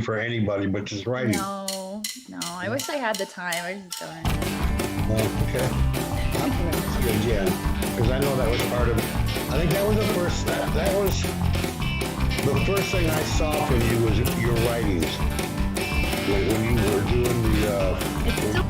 for anybody, but just writing. No. I wish I had the time. I just don't. Oh, okay. I'm gonna ask you again, because I know that was part of it. I think that was the first. That was the first thing I saw from you was your writings when you were doing the. It's still.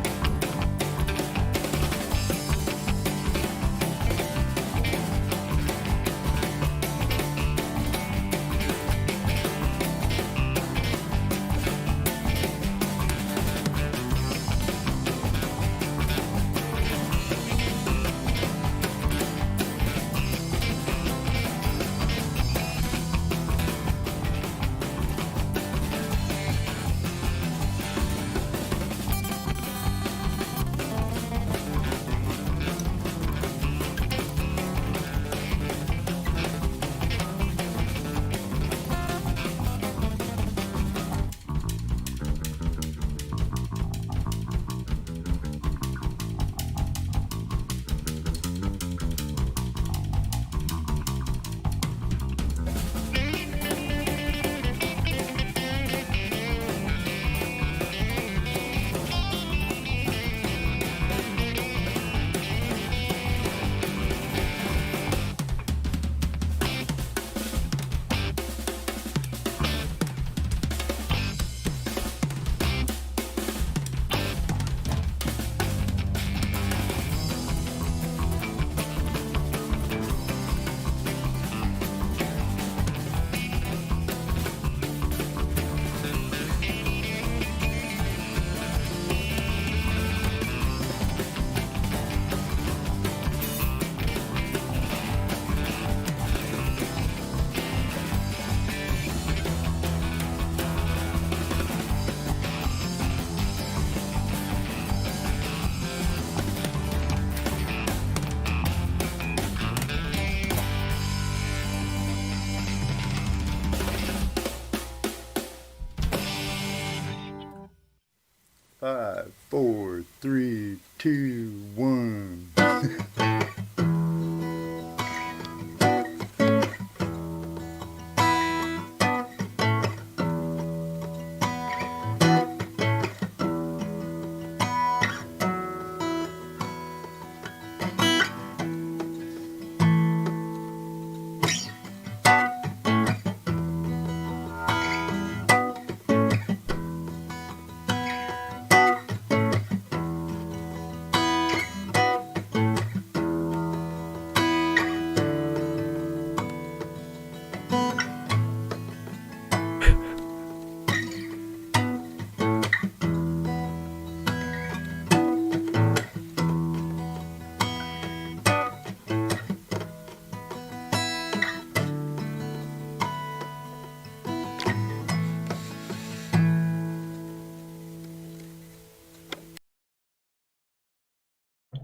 Five, four, three, two, one.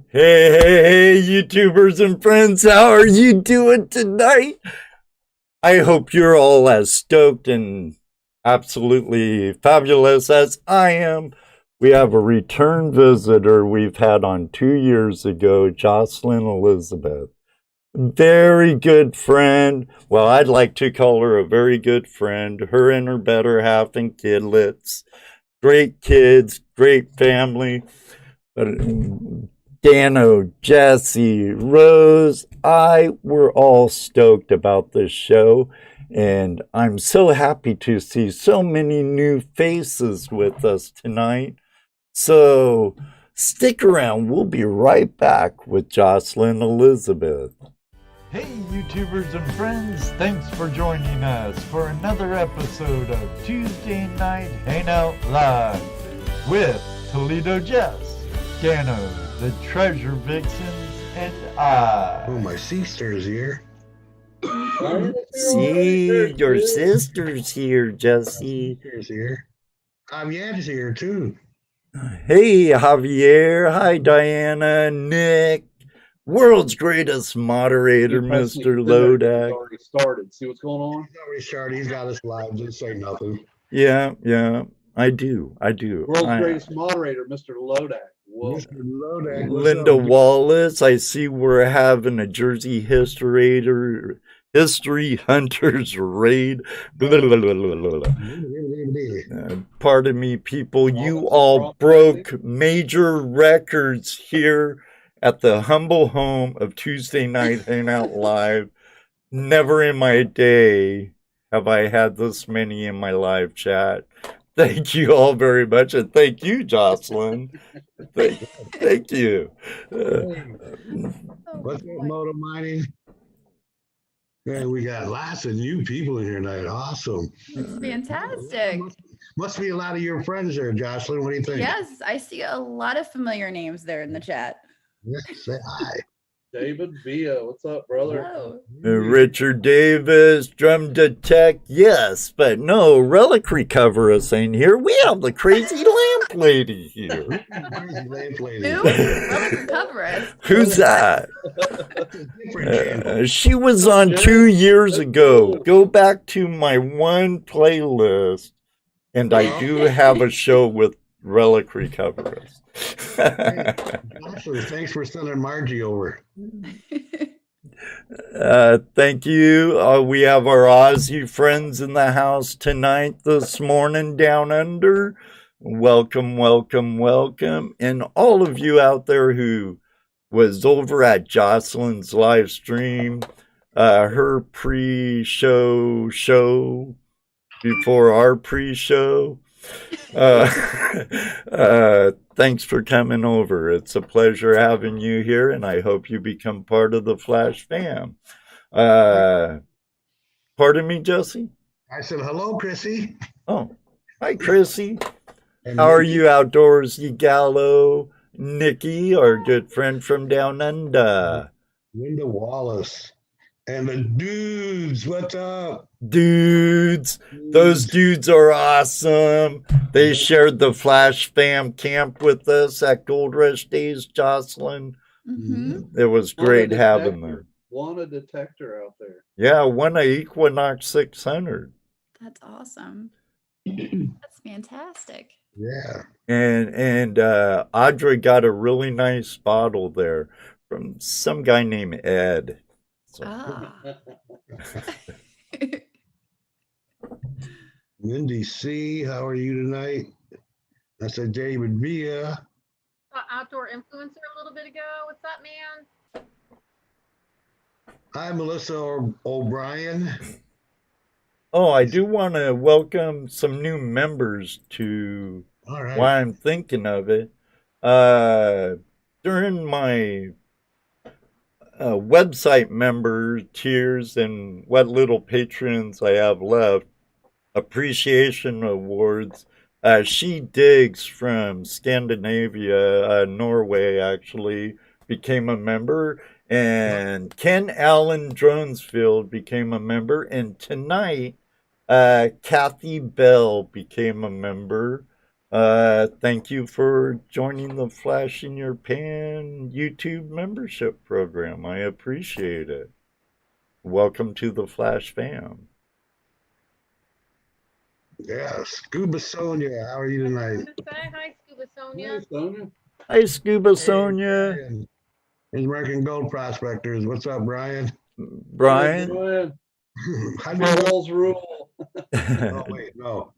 Hey, YouTubers and friends, how are you doing tonight? I hope you're all as stoked and absolutely fabulous as I am. We have a return visitor we've had on 2 years ago, Jocelyn Elizabeth. Very good friend. Well, I'd like to call her a very good friend. Her and her better half and kidlets. Great kids, great family. Dano, Jesse, Rose, we're all stoked about this show, and I'm so happy to see so many new faces with us tonight. So stick around, we'll be right back with Jocelyn Elizabeth. Hey YouTubers and friends, thanks for joining us for another episode of Tuesday Night Hangout Live with Toledo Jess, Dano, the Treasure Vixens, and I. Oh, my sister's here. See, your sister's here, Jesse. Sister's here. Javier's here too. Hey, Javier. Hi, Diana, Nick. World's greatest moderator, Mr. Lodak. Already started. See what's going on? He's already started. He's got us live. Just say nothing. Yeah. I do. World's greatest moderator, Mr. Lodak. Whoa. Mr. Lodak. Linda Wallace, I see we're having a Jersey History Hunters Raid. Pardon me, people. You all broke major records here at the humble home of Tuesday Night Hangout Live. Never in my day have I had this many in my live chat. Thank you all very much, and thank you, Jocelyn. Thank you. What's up, Moto Mining? Yeah, we got lots of new people in here tonight. Awesome. It's fantastic. Must be a lot of your friends there, Jocelyn. What do you think? Yes, I see a lot of familiar names there in the chat. Yes, say hi. David Villa, what's up, brother? Hello. Richard Davis, Drum Detect, yes, but no, Relic Recover us ain't here. We have the crazy lamp lady here. Who? Relic Recover us. Who's that? She was on 2 years ago. Go back to my one playlist, and I do have a show with Relic Recover us. Actually, thanks for sending Margie over. Thank you. We have our Aussie friends in the house tonight, this morning, down under. Welcome, welcome, welcome. And all of you out there who was over at Jocelyn's live stream, her pre-show show before our pre-show. Thanks for coming over. It's a pleasure having you here, and I hope you become part of the Flash fam. Pardon me, Jesse? I said, hello, Chrissy. Oh, hi, Chrissy. And How are you outdoorsy gallo? Nikki, our good friend from down under. Linda Wallace. And the dudes, what's up? Dudes, those dudes are awesome. They shared the Flash fam camp with us at Gold Rush Days, Jocelyn. Mm-hmm. It was great having them. Want a detector out there. Yeah, won a Equinox 600. That's awesome. That's fantastic. Yeah. And Audra got a really nice bottle there from some guy named Ed. So. Ah. Lindy C., how are you tonight? I said David Villa. Outdoor influencer a little bit ago. What's up, man? Hi, Melissa O'Brien. Oh, I do want to welcome some new members to All right. why I'm thinking of it. During my website member tiers and what little patrons I have left, appreciation awards, She Digs from Scandinavia, Norway actually, became a member, and Ken Allen Dronesfield became a member, and tonight Kathy Bell became a member. Thank you for joining the Flash in Your Pan YouTube membership program. I appreciate it. Welcome to the Flash fam. Yeah, Scuba Sonia, how are you tonight? Hi, Scuba Sonia. Hey, Sonia. Hi, Scuba Sonia. Brian. American Gold Prospectors. What's up, Brian? Brian. How do you Rules rule. Oh, wait, no.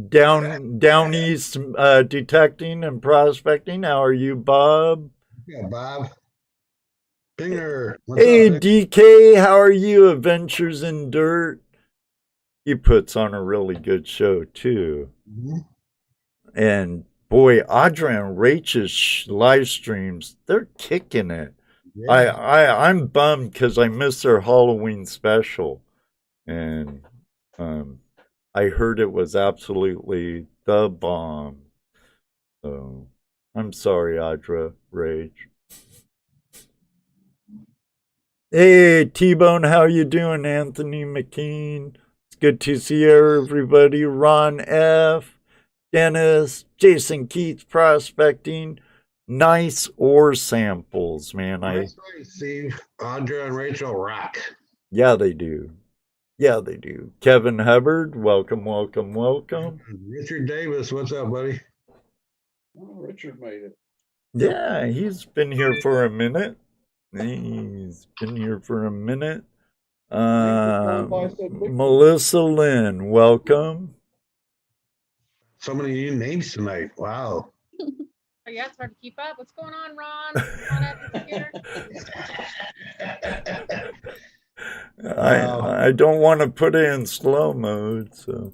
Down east detecting and prospecting. How are you, Bob? Yeah, Bob. Pinger. What's Hey, up, DK, how are you? Adventures in Dirt. He puts on a really good show too. Mm-hmm. And boy, Audra and Rach's live streams, they're kicking it. Yeah. I'm bummed because I missed their Halloween special. And I heard it was absolutely the bomb. So I'm sorry, Audra, Rach. Hey, T-Bone, how you doing, Anthony McKean? It's good to see everybody. Ron F., Dennis, Jason Keats, Prospecting. Nice ore samples, man. That's right, Steve. Audra and Rachel rock. Yeah, they do. Yeah, they do. Kevin Hubbard, welcome, welcome, welcome. Richard Davis, what's up, buddy? Oh, Richard made it. Yeah, he's been here for a minute. He's been here for a minute. going by so quickly. Melissa Lynn, welcome. So many new names tonight. Wow. Oh, yeah, it's hard to keep up. What's going on, Ron? Ron Evans here. I don't want to put it in slow mode. So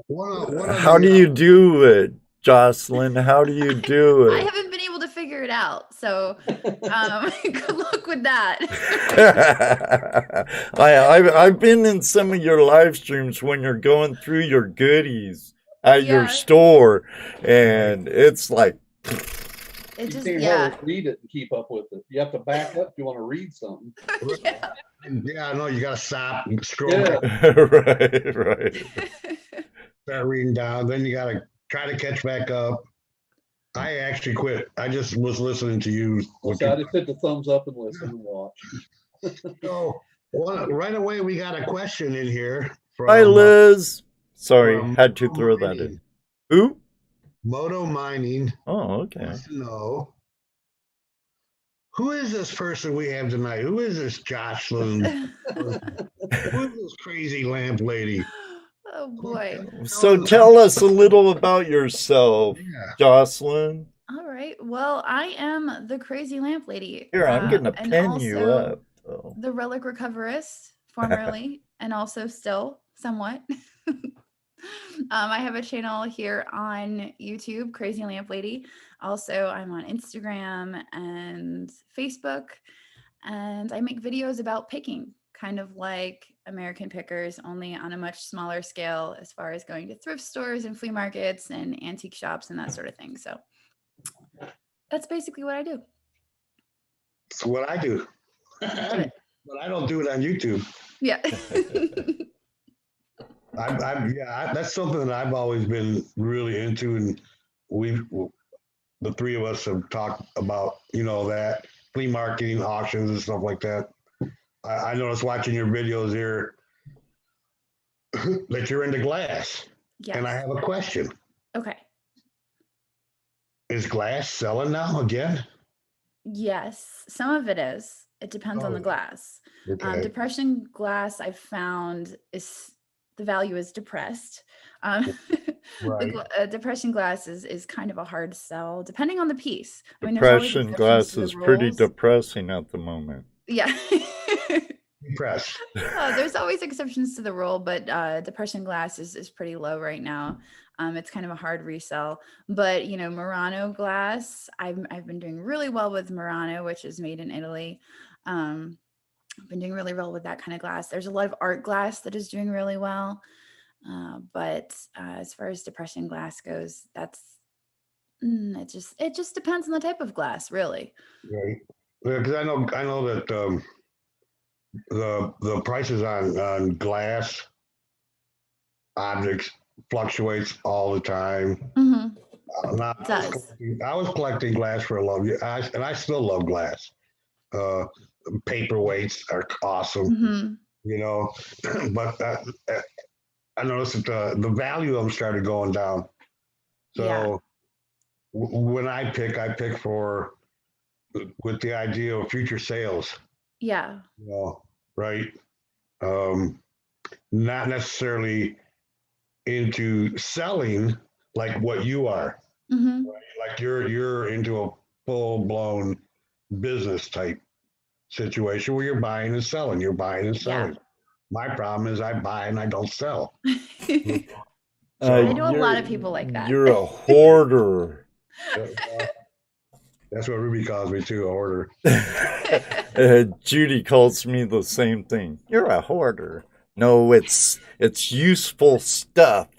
What how do you do it, Jocelyn? How do you do I it? haven't been able to figure it out. So good luck with that. I've been in some of your live streams when you're going through your goodies at your Yeah. store, and it's like, It You just, can't yeah. hardly read it and keep up with it. You have to back up if you want to read something. Yeah. Yeah, no, you gotta stop and scroll Yeah. back, right. start reading down. Then you gotta try to catch back up. I actually quit. I just was listening to you. So I just hit the thumbs up and listen and watch. So right away, we got a question in here from Hi, Liz. Sorry, from had to Moto throw that Mining. in. Who? Moto Mining Oh, okay. wants to know, who is this person we have tonight? Who is this Jocelyn? Who is this crazy lamp lady? Oh boy. So tell us a little about yourself, Yeah. Jocelyn. All right. Well, I am the crazy lamp lady. Here, I'm gonna and pin you also up. So. the Relic recoverist, formerly, and also still somewhat. I have a channel here on YouTube, Crazy Lamp Lady. Also, I'm on Instagram and Facebook, and I make videos about picking, kind of like American Pickers, only on a much smaller scale as far as going to thrift stores and flea markets and antique shops and that sort of thing. So that's basically what I do. It's what I do. Love it. But I don't do it on YouTube. Yeah. That's something that I've always been really into, and the three of us have talked about, that flea marketing, auctions, and stuff like that. I noticed watching your videos here that you're into glass, and I Yes. have a question: Okay. is glass selling now again? Yes, some of it is. It depends on the Oh, glass. okay. Depression glass, I've found, is the value is depressed. Right. Depression glass is kind of a hard sell, depending on the piece. I mean, there's always Depression exceptions glass to the is pretty rules. depressing at the moment. Yeah. Press. There's always exceptions to the rule, but depression glass is pretty low right now. It's kind of a hard resell, but Murano glass, I've been doing really well with Murano, which is made in Italy. I've been doing really well with that kind of glass. There's a lot of art glass that is doing really well, but as far as depression glass goes, it just depends on the type of glass, really. Right. Because I know that the prices on glass objects fluctuates all the time. Hmm. It does. I was collecting glass for a long time, and I still love glass. Paperweights are awesome, Hmm. but I noticed that the value of them started going down. So Yeah. when I pick for with the idea of future sales, Yeah. right? Not necessarily into selling like what you are. Hmm. Like you're into a full blown business type situation where you're buying and selling. You're buying and Yeah. selling. My problem is I buy and I don't sell. I So know a lot of people like that. You're a hoarder. That's what Ruby calls me too, a hoarder. Judy calls me the same thing. You're a hoarder. No, it's useful stuff.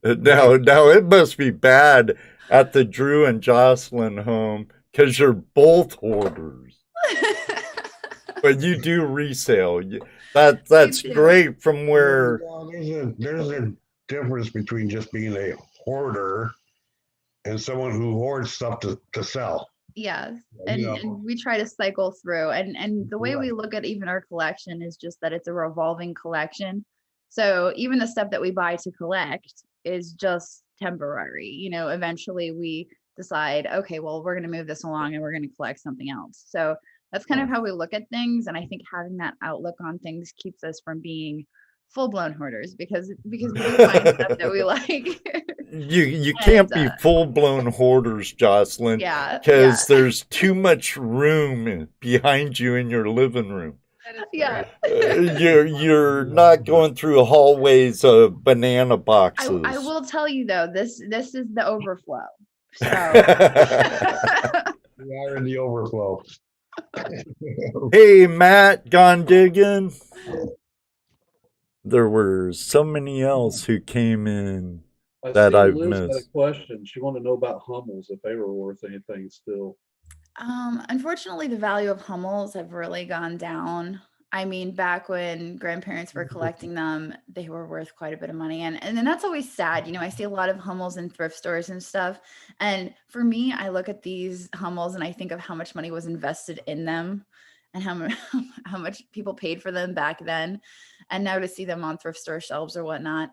Now it must be bad at the Drew and Jocelyn home because you're both hoarders. But you do resale. That's do. great from where. Well, there's a difference between just being a hoarder and someone who hoards stuff to sell. Yes. You know. And we try to cycle through. And the way we Right. look at even our collection is just that it's a revolving collection. So even the stuff that we buy to collect is just temporary. Eventually we decide, okay, well, we're going to move this along and we're going to collect something else. So that's kind of how we look at things. And I think having that outlook on things keeps us from being full-blown hoarders because we do find stuff that we like. You can't be full-blown hoarders, Jocelyn, Yeah, because there's too much room behind you in your living room. yeah. You're not going through hallways of banana boxes. I will tell you though, this is the overflow. So We are in the overflow. Hey, Matt, gone digging? There were so many else who came in that see I've Liz had a missed. question. She wanted to know about Hummels, if they were worth anything still. unfortunately, the value of Hummels have really gone down. I mean, back when grandparents were collecting them, they were worth quite a bit of money. And then that's always sad. You know, I see a lot of Hummels in thrift stores and stuff. And for me, I look at these Hummels and I think of how much money was invested in them and how much people paid for them back then. And now to see them on thrift store shelves or whatnot,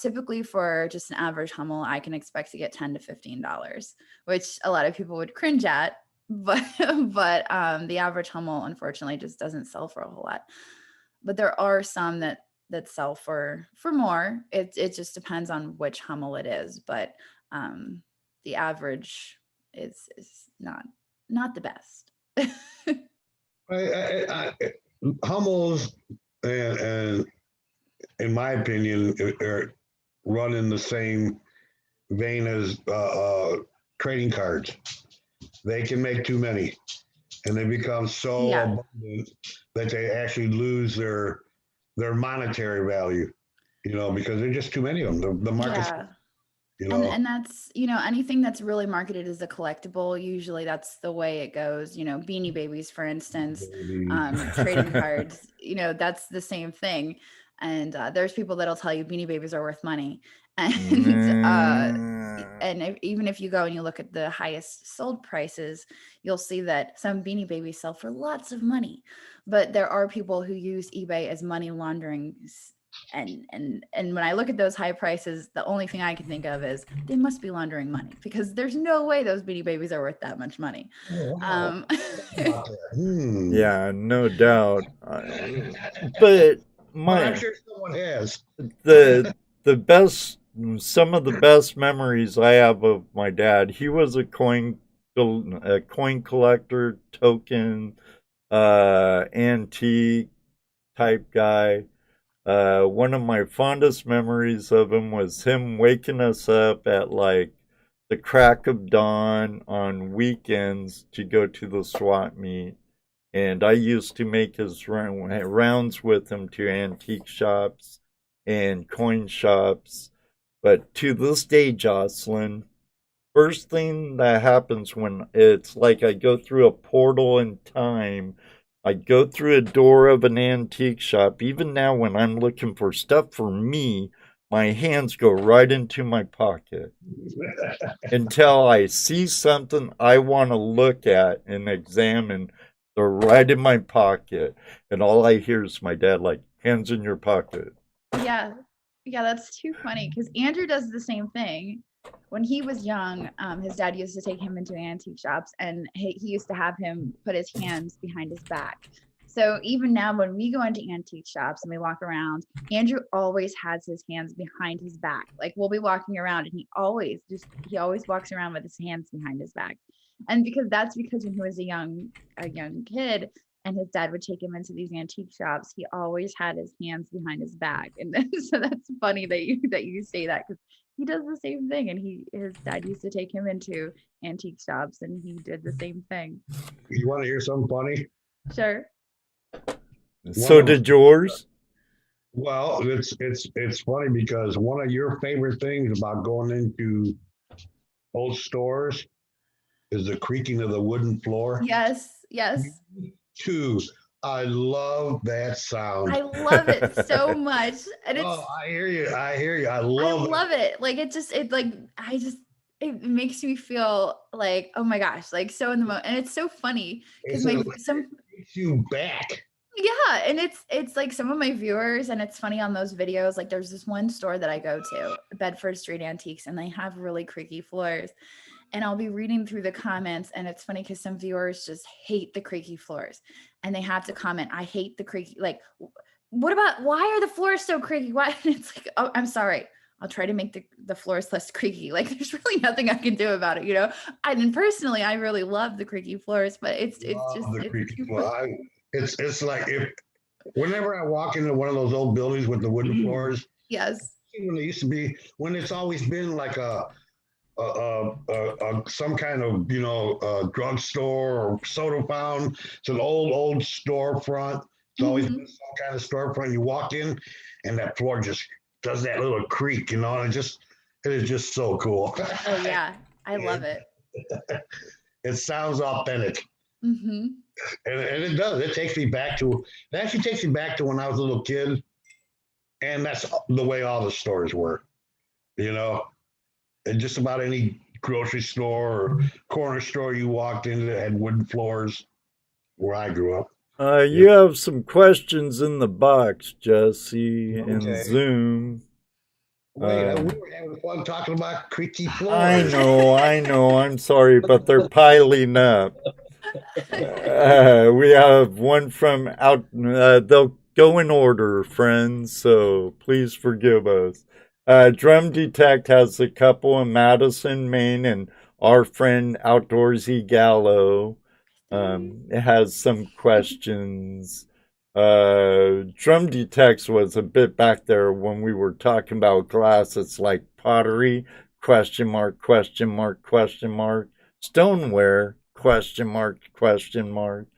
typically for just an average Hummel, I can expect to get $10 to $15, which a lot of people would cringe at. But the average Hummel unfortunately just doesn't sell for a whole lot. But there are some that sell for more. It just depends on which Hummel it is. But the average is not the best. Hummels, and in my opinion, are run in the same vein as trading cards. They can make too many, and they become so abundant that they actually lose their monetary value. You know, because there's just too many of them. The market's, you know, and that's, you know, anything that's really marketed as a collectible, usually that's the way it goes. You know, Beanie Babies, for instance, trading cards, you know, that's the same thing. And there's people that'll tell you Beanie Babies are worth money. And even if you go and you look at the highest sold prices, you'll see that some Beanie Babies sell for lots of money. But there are people who use eBay as money laundering. And when I look at those high prices, the only thing I can think of is they must be laundering money because there's no way those Beanie Babies are worth that much money. Yeah, no doubt. But I'm sure someone has. Some of the best memories I have of my dad. He was a coin collector, token, antique type guy. One of my fondest memories of him was him waking us up at like the crack of dawn on weekends to go to the swap meet. And I used to make his rounds with him to antique shops and coin shops. But to this day, Jocelyn, first thing that happens when it's like I go through a portal in time, I go through a door of an antique shop. Even now when I'm looking for stuff for me, my hands go right into my pocket until I see something I want to look at and examine. They're right in my pocket. And all I hear is my dad like, hands in your pocket. Yeah, that's too funny because Andrew does the same thing. When he was young, his dad used to take him into antique shops and he used to have him put his hands behind his back. So even now when we go into antique shops and we walk around, Andrew always has his hands behind his back. Like we'll be walking around and he always walks around with his hands behind his back. And because when he was a young kid, and his dad would take him into these antique shops, he always had his hands behind his back. And then, so that's funny that you say that because he does the same thing. And his dad used to take him into antique shops and he did the same thing. You want to hear something funny? Sure. So did yours? Well, it's funny because one of your favorite things about going into old stores is the creaking of the wooden floor. Yes. Too. I love that sound. I love it so much. And it's I hear you. I love it. Like it makes me feel like, oh my gosh, like so in the moment. And it's so funny because it takes you back. Yeah, and it's like some of my viewers, and it's funny on those videos, like there's this one store that I go to, Bedford Street Antiques, and they have really creaky floors. and I'll be reading through the comments, and it's funny because some viewers just hate the creaky floors, and they have to comment, I hate the creaky, like, what about, why are the floors so creaky? Why? And it's like, oh, I'm sorry. I'll try to make the floors less creaky. Like, there's really nothing I can do about it, you know? And personally, I really love the creaky floors, but it's just, The it's creaky too floor. It's like whenever I walk into one of those old buildings with the wooden floors, yes. when it used to be, when it's always been like some kind of, you know, drugstore or soda fountain. It's an old storefront. It's always been some kind of storefront. You walk in, and that floor just does that little creak, you know, and it is just so cool. Oh yeah, I love it. It sounds authentic. And it does. It actually takes me back to when I was a little kid. And that's the way all the stores were, you know. And just about any grocery store or corner store you walked into that had wooden floors where I grew up. You have some questions in the box, Jesse, in Okay. Zoom. Wait, we were having fun talking about creaky floors. I know. I'm sorry, but they're piling up. We have one from out. They'll go in order, friends, so please forgive us. Drum Detect has a couple in Madison, Maine, and our friend Outdoorsy Gallo has some questions. Drum Detects was a bit back there when we were talking about glass. It's like pottery, question mark, stoneware, question mark.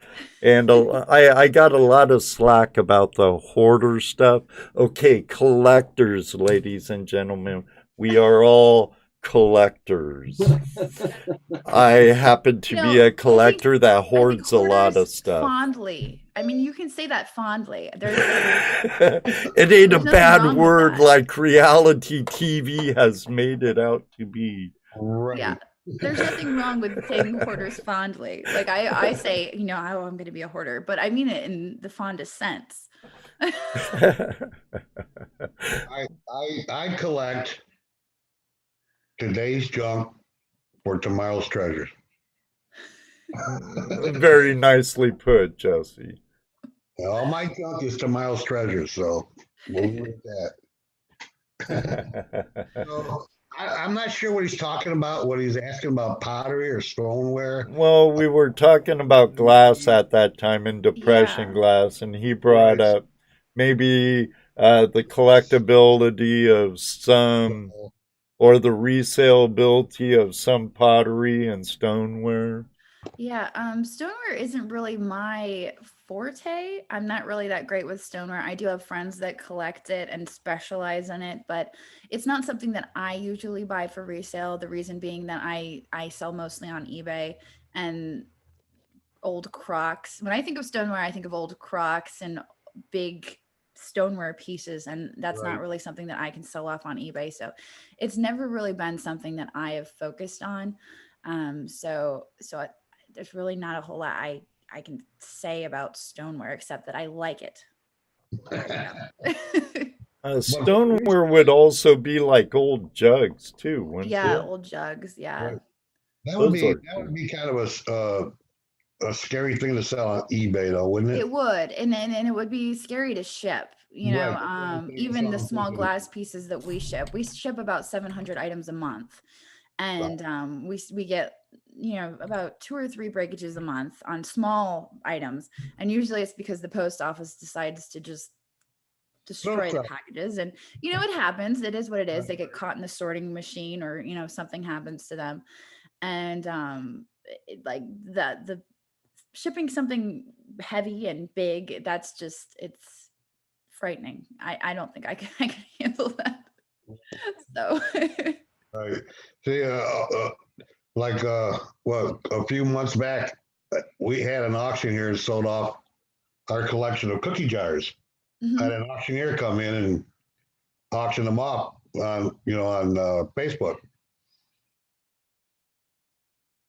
And I got a lot of slack about the hoarder stuff. Okay, collectors, ladies and gentlemen, we are all collectors. I happen to be a collector that hoards a lot of stuff. Fondly. I mean, you can say that fondly. It ain't a bad word like reality TV has made it out to be. Right. Yeah. There's nothing wrong with saying hoarders fondly. Like I say, you know, oh, I'm going to be a hoarder, but I mean it in the fondest sense. I collect today's junk for tomorrow's treasures. Very nicely put, Jesse. All my junk is tomorrow's treasures, so we'll leave it at that. So, I'm not sure what he's talking about, what he's asking about pottery or stoneware. Well, we were talking about glass at that time and depression glass, and he brought up maybe the collectability of some, or the resaleability of some pottery and stoneware. Yeah, stoneware isn't really my forte. I'm not really that great with stoneware. I do have friends that collect it and specialize in it, but it's not something that I usually buy for resale. The reason being that I sell mostly on eBay and old crocks. When I think of stoneware, I think of old crocks and big stoneware pieces, and that's not really something that I can sell off on eBay. So it's never really been something that I have focused on. There's really not a whole lot I can say about stoneware except that I like it. Stoneware would also be like old jugs too, wouldn't it? Old jugs. Yeah, right. That would be kind of a scary thing to sell on eBay, though, wouldn't it? It would, and it would be scary to ship. You know, even the small glass pieces that we ship about 700 items a month, and we get, you know, about 2 or 3 breakages a month on small items, and usually it's because the post office decides to just destroy the packages, and you know, it happens. It is what it is. They get caught in the sorting machine, or you know, something happens to them, and like the shipping something heavy and big, that's just, it's frightening. I don't think I can handle that. So right. See, a few months back, we had an auction here and sold off our collection of cookie jars. I had an auctioneer come in and auction them off on Facebook.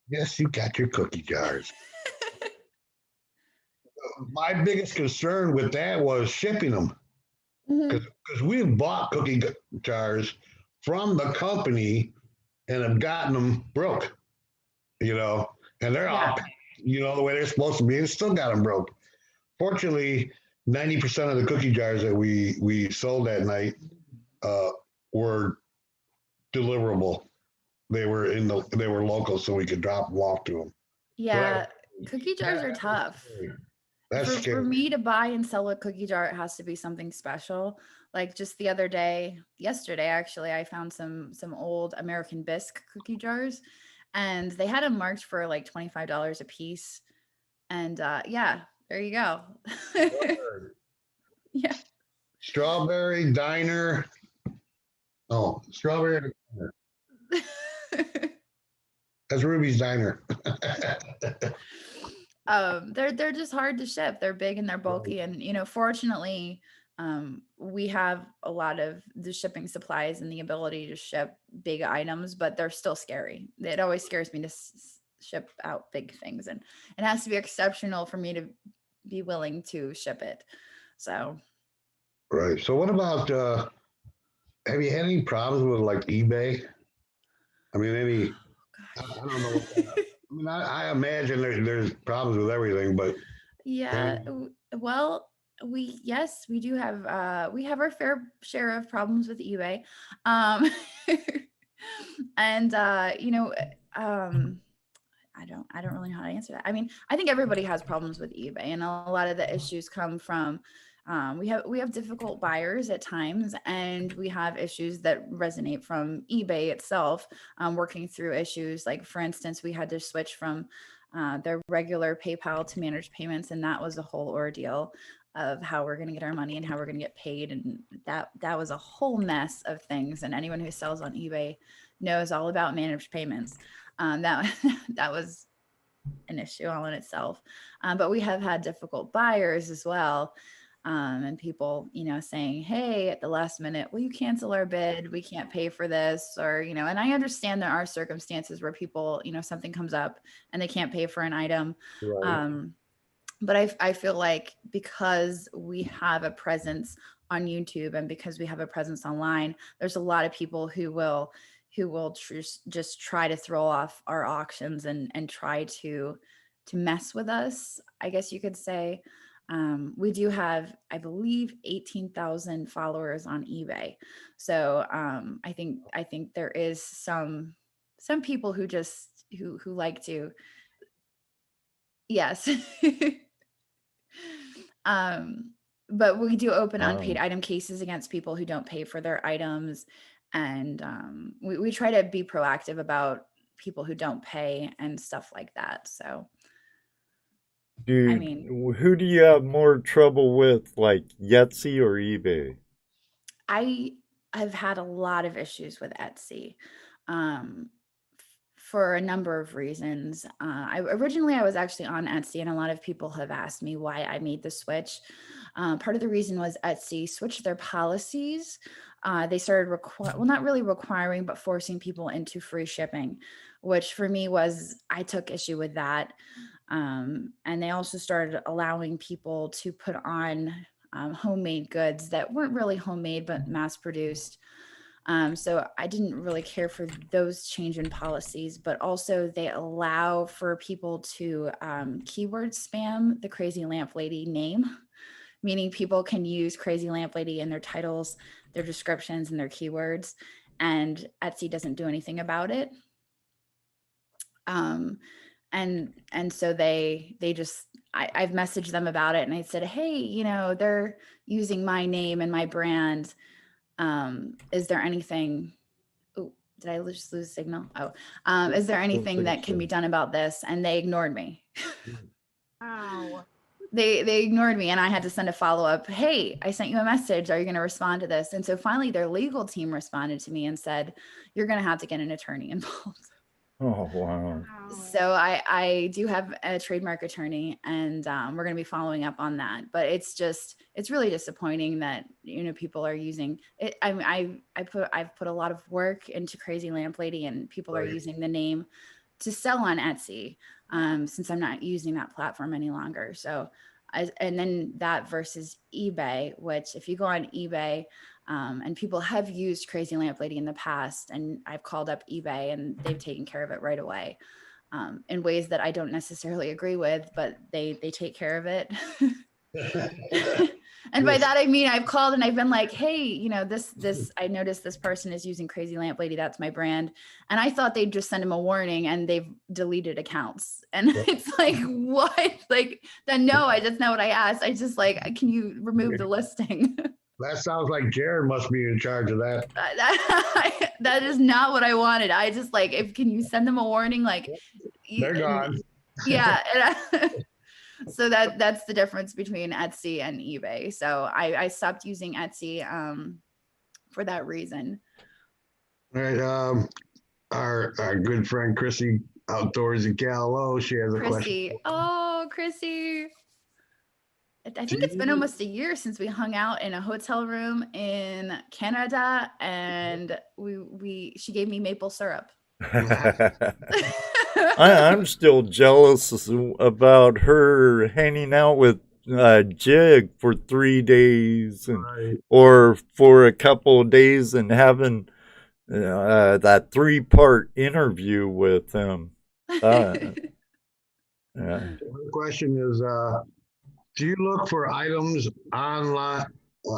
Yes, you got your cookie jars. My biggest concern with that was shipping them, because we've bought cookie jars from the company and have gotten them broke. you know, and they're Yeah. up, you know, the way they're supposed to be, and still got them broke. Fortunately, 90% of the cookie jars that we sold that night were deliverable. They were local, so we could drop them off to them. Yeah, cookie jars are That's tough. scary. That's For scary. me to buy and sell a cookie jar, it has to be something special. Like just the other day, yesterday actually, I found some old American bisque cookie jars, and they had them marked for like $25 a piece. And yeah, there you go. Yeah. Strawberry diner. Oh, strawberry. That's Ruby's diner. They're just hard to ship. They're big and they're bulky, and you know, fortunately, we have a lot of the shipping supplies and the ability to ship big items, but they're still scary. It always scares me to ship out big things, and it has to be exceptional for me to be willing to ship it. So Right. So what about have you had any problems with like eBay? I mean, any I don't know. I mean, I imagine there's problems with everything, but yeah, well, we do have we have our fair share of problems with eBay. Um and you know, I don't really know how to answer that. I mean, I think everybody has problems with eBay, and a lot of the issues come from we have difficult buyers at times, and we have issues that resonate from eBay itself, working through issues. Like for instance, we had to switch from their regular PayPal to managed payments, and that was a whole ordeal of how we're going to get our money and how we're going to get paid, and that was a whole mess of things. And anyone who sells on eBay knows all about managed payments. That that was an issue all in itself. But we have had difficult buyers as well. And people, you know, saying, hey, at the last minute, will you cancel our bid? We can't pay for this. Or, you know, and I understand there are circumstances where people, you know, something comes up and they can't pay for an item. right. But I feel like because we have a presence on YouTube and because we have a presence online, there's a lot of people who will just try to throw off our auctions and try to mess with us, I guess you could say. We do have, I believe, 18,000 followers on eBay. So I think there is some people who just who like to, yes. But we do open unpaid item cases against people who don't pay for their items. And we try to be proactive about people who don't pay and stuff like that. So, I Dude, mean, who do you have more trouble with, like Etsy or eBay? I've had a lot of issues with Etsy. Um, for a number of reasons. I was actually on Etsy, and a lot of people have asked me why I made the switch. Part of the reason was Etsy switched their policies. They started not really requiring, but forcing people into free shipping, which for me I took issue with that. And they also started allowing people to put on homemade goods that weren't really homemade, but mass produced. So I didn't really care for those change in policies, but also they allow for people to keyword spam the Crazy Lamp Lady name, meaning people can use Crazy Lamp Lady in their titles, their descriptions, and their keywords, and Etsy doesn't do anything about it. And so they just, I've messaged them about it, and I said, hey, you know, they're using my name and my brand. Is there anything, oh, did I just lose signal? Oh, is there anything that can be done about this? And they ignored me. Wow. They ignored me, and I had to send a follow-up. Hey, I sent you a message. Are you going to respond to this? And so finally their legal team responded to me and said, you're going to have to get an attorney involved. Oh, wow. So I do have a trademark attorney, and we're going to be following up on that. But it's really disappointing that, you know, people are using it. I mean, I've put a lot of work into Crazy Lamp Lady, and people are using the name to sell on Etsy, since I'm not using that platform any longer. So and then that versus eBay, which if you go on eBay, and people have used Crazy Lamp Lady in the past, and I've called up eBay and they've taken care of it right away. in ways that I don't necessarily agree with, but they take care of it. And by that I mean I've called and I've been like, hey, you know, this I noticed this person is using Crazy Lamp Lady, that's my brand, and I thought they'd just send them a warning, and they've deleted accounts, and it's like, what? Like, then no, that's not what I asked. I just like, can you remove the listing? That sounds like Jared must be in charge of that. That is not what I wanted. I just like, if can you send them a warning, like They're gone. Yeah. And so that's the difference between Etsy and eBay. So I stopped using Etsy for that reason. All right. Our good friend Chrissy Outdoors in Cal, she has a Chrissy. question. Oh, Chrissy. I think it's been almost a year since we hung out in a hotel room in Canada, and she gave me maple syrup. I'm still jealous about her hanging out with Jig for 3 days, or for a couple of days, and having that 3-part interview with him. Yeah. The question is, do you look for items online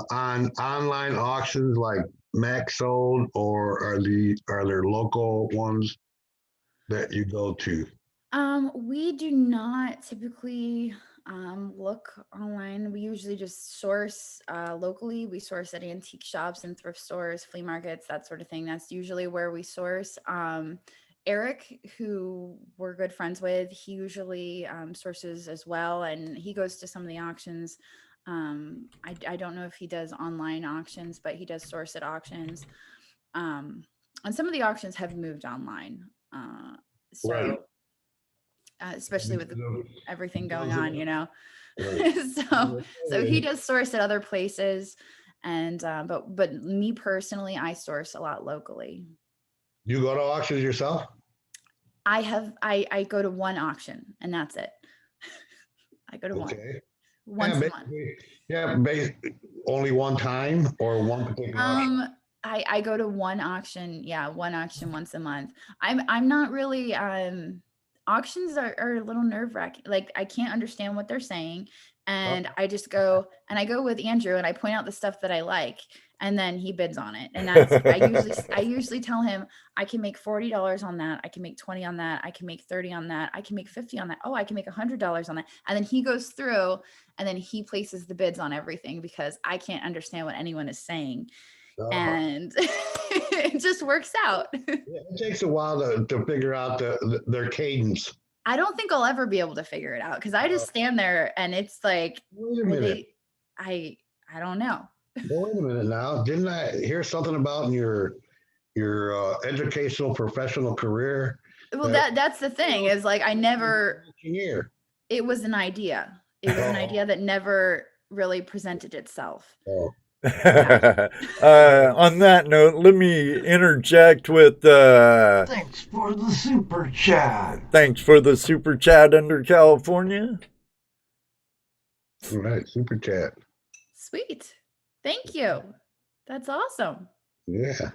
on online auctions like Max Sold, or are there local ones that you go to? We do not typically look online. We usually just source locally. We source at antique shops and thrift stores, flea markets, that sort of thing. That's usually where we source. Eric, who we're good friends with, he usually sources as well, and he goes to some of the auctions. I don't know if he does online auctions, but he does source at auctions. And some of the auctions have moved online. Right. Especially with everything going on, you know. Right. So he does source at other places, and but me personally, I source a lot locally. You go to auctions yourself? I go to one auction, and that's it. I go to Okay. once a month. Yeah, only one time, or one particular auction? I go to one auction, one auction once a month. I'm not really auctions are a little nerve-wracking. Like, I can't understand what they're saying, and I just go, and I go with Andrew, and I point out the stuff that I like, and then he bids on it. And that's I usually tell him I can make $40 on that, I can make 20 on that, I can make 30 on that, I can make 50 on that. Oh, I can make $100 on that. And then he goes through, and then he places the bids on everything, because I can't understand what anyone is saying. And it just works out. It takes a while to figure out their cadence. I don't think I'll ever be able to figure it out, because I just stand there and it's like, wait a minute. I don't know. Well, wait a minute now. Didn't I hear something about in your educational professional career? Well, that's the thing, is like, I never, it was an idea. It was an idea that never really presented itself. On that note, let me interject with thanks for the super chat. Thanks for the super chat under California. All right, super chat. Sweet. Thank you. That's awesome. Yeah.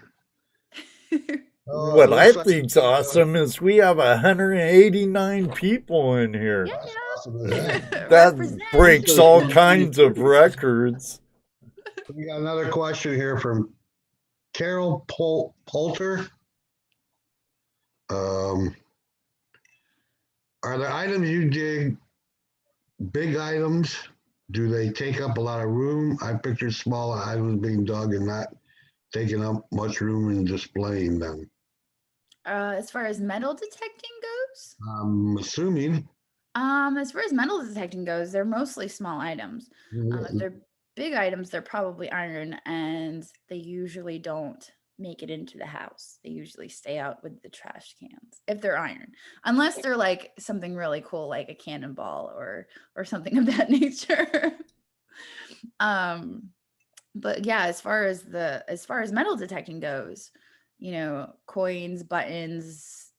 What I think's awesome is we have 189 people in here. Yeah. Awesome. That breaks all kinds of records. We got another question here from Carol Poulter. Are the items you dig big items? Do they take up a lot of room? I picture smaller items being dug and not taking up much room and displaying them. As far as metal detecting goes? I'm assuming. As far as metal detecting goes, they're mostly small items. They're big items, they're probably iron, and they usually don't make it into the house. They usually stay out with the trash cans if they're iron, unless they're like something really cool, like a cannonball or something of that nature. But yeah, as far as metal detecting goes, you know, coins, buttons,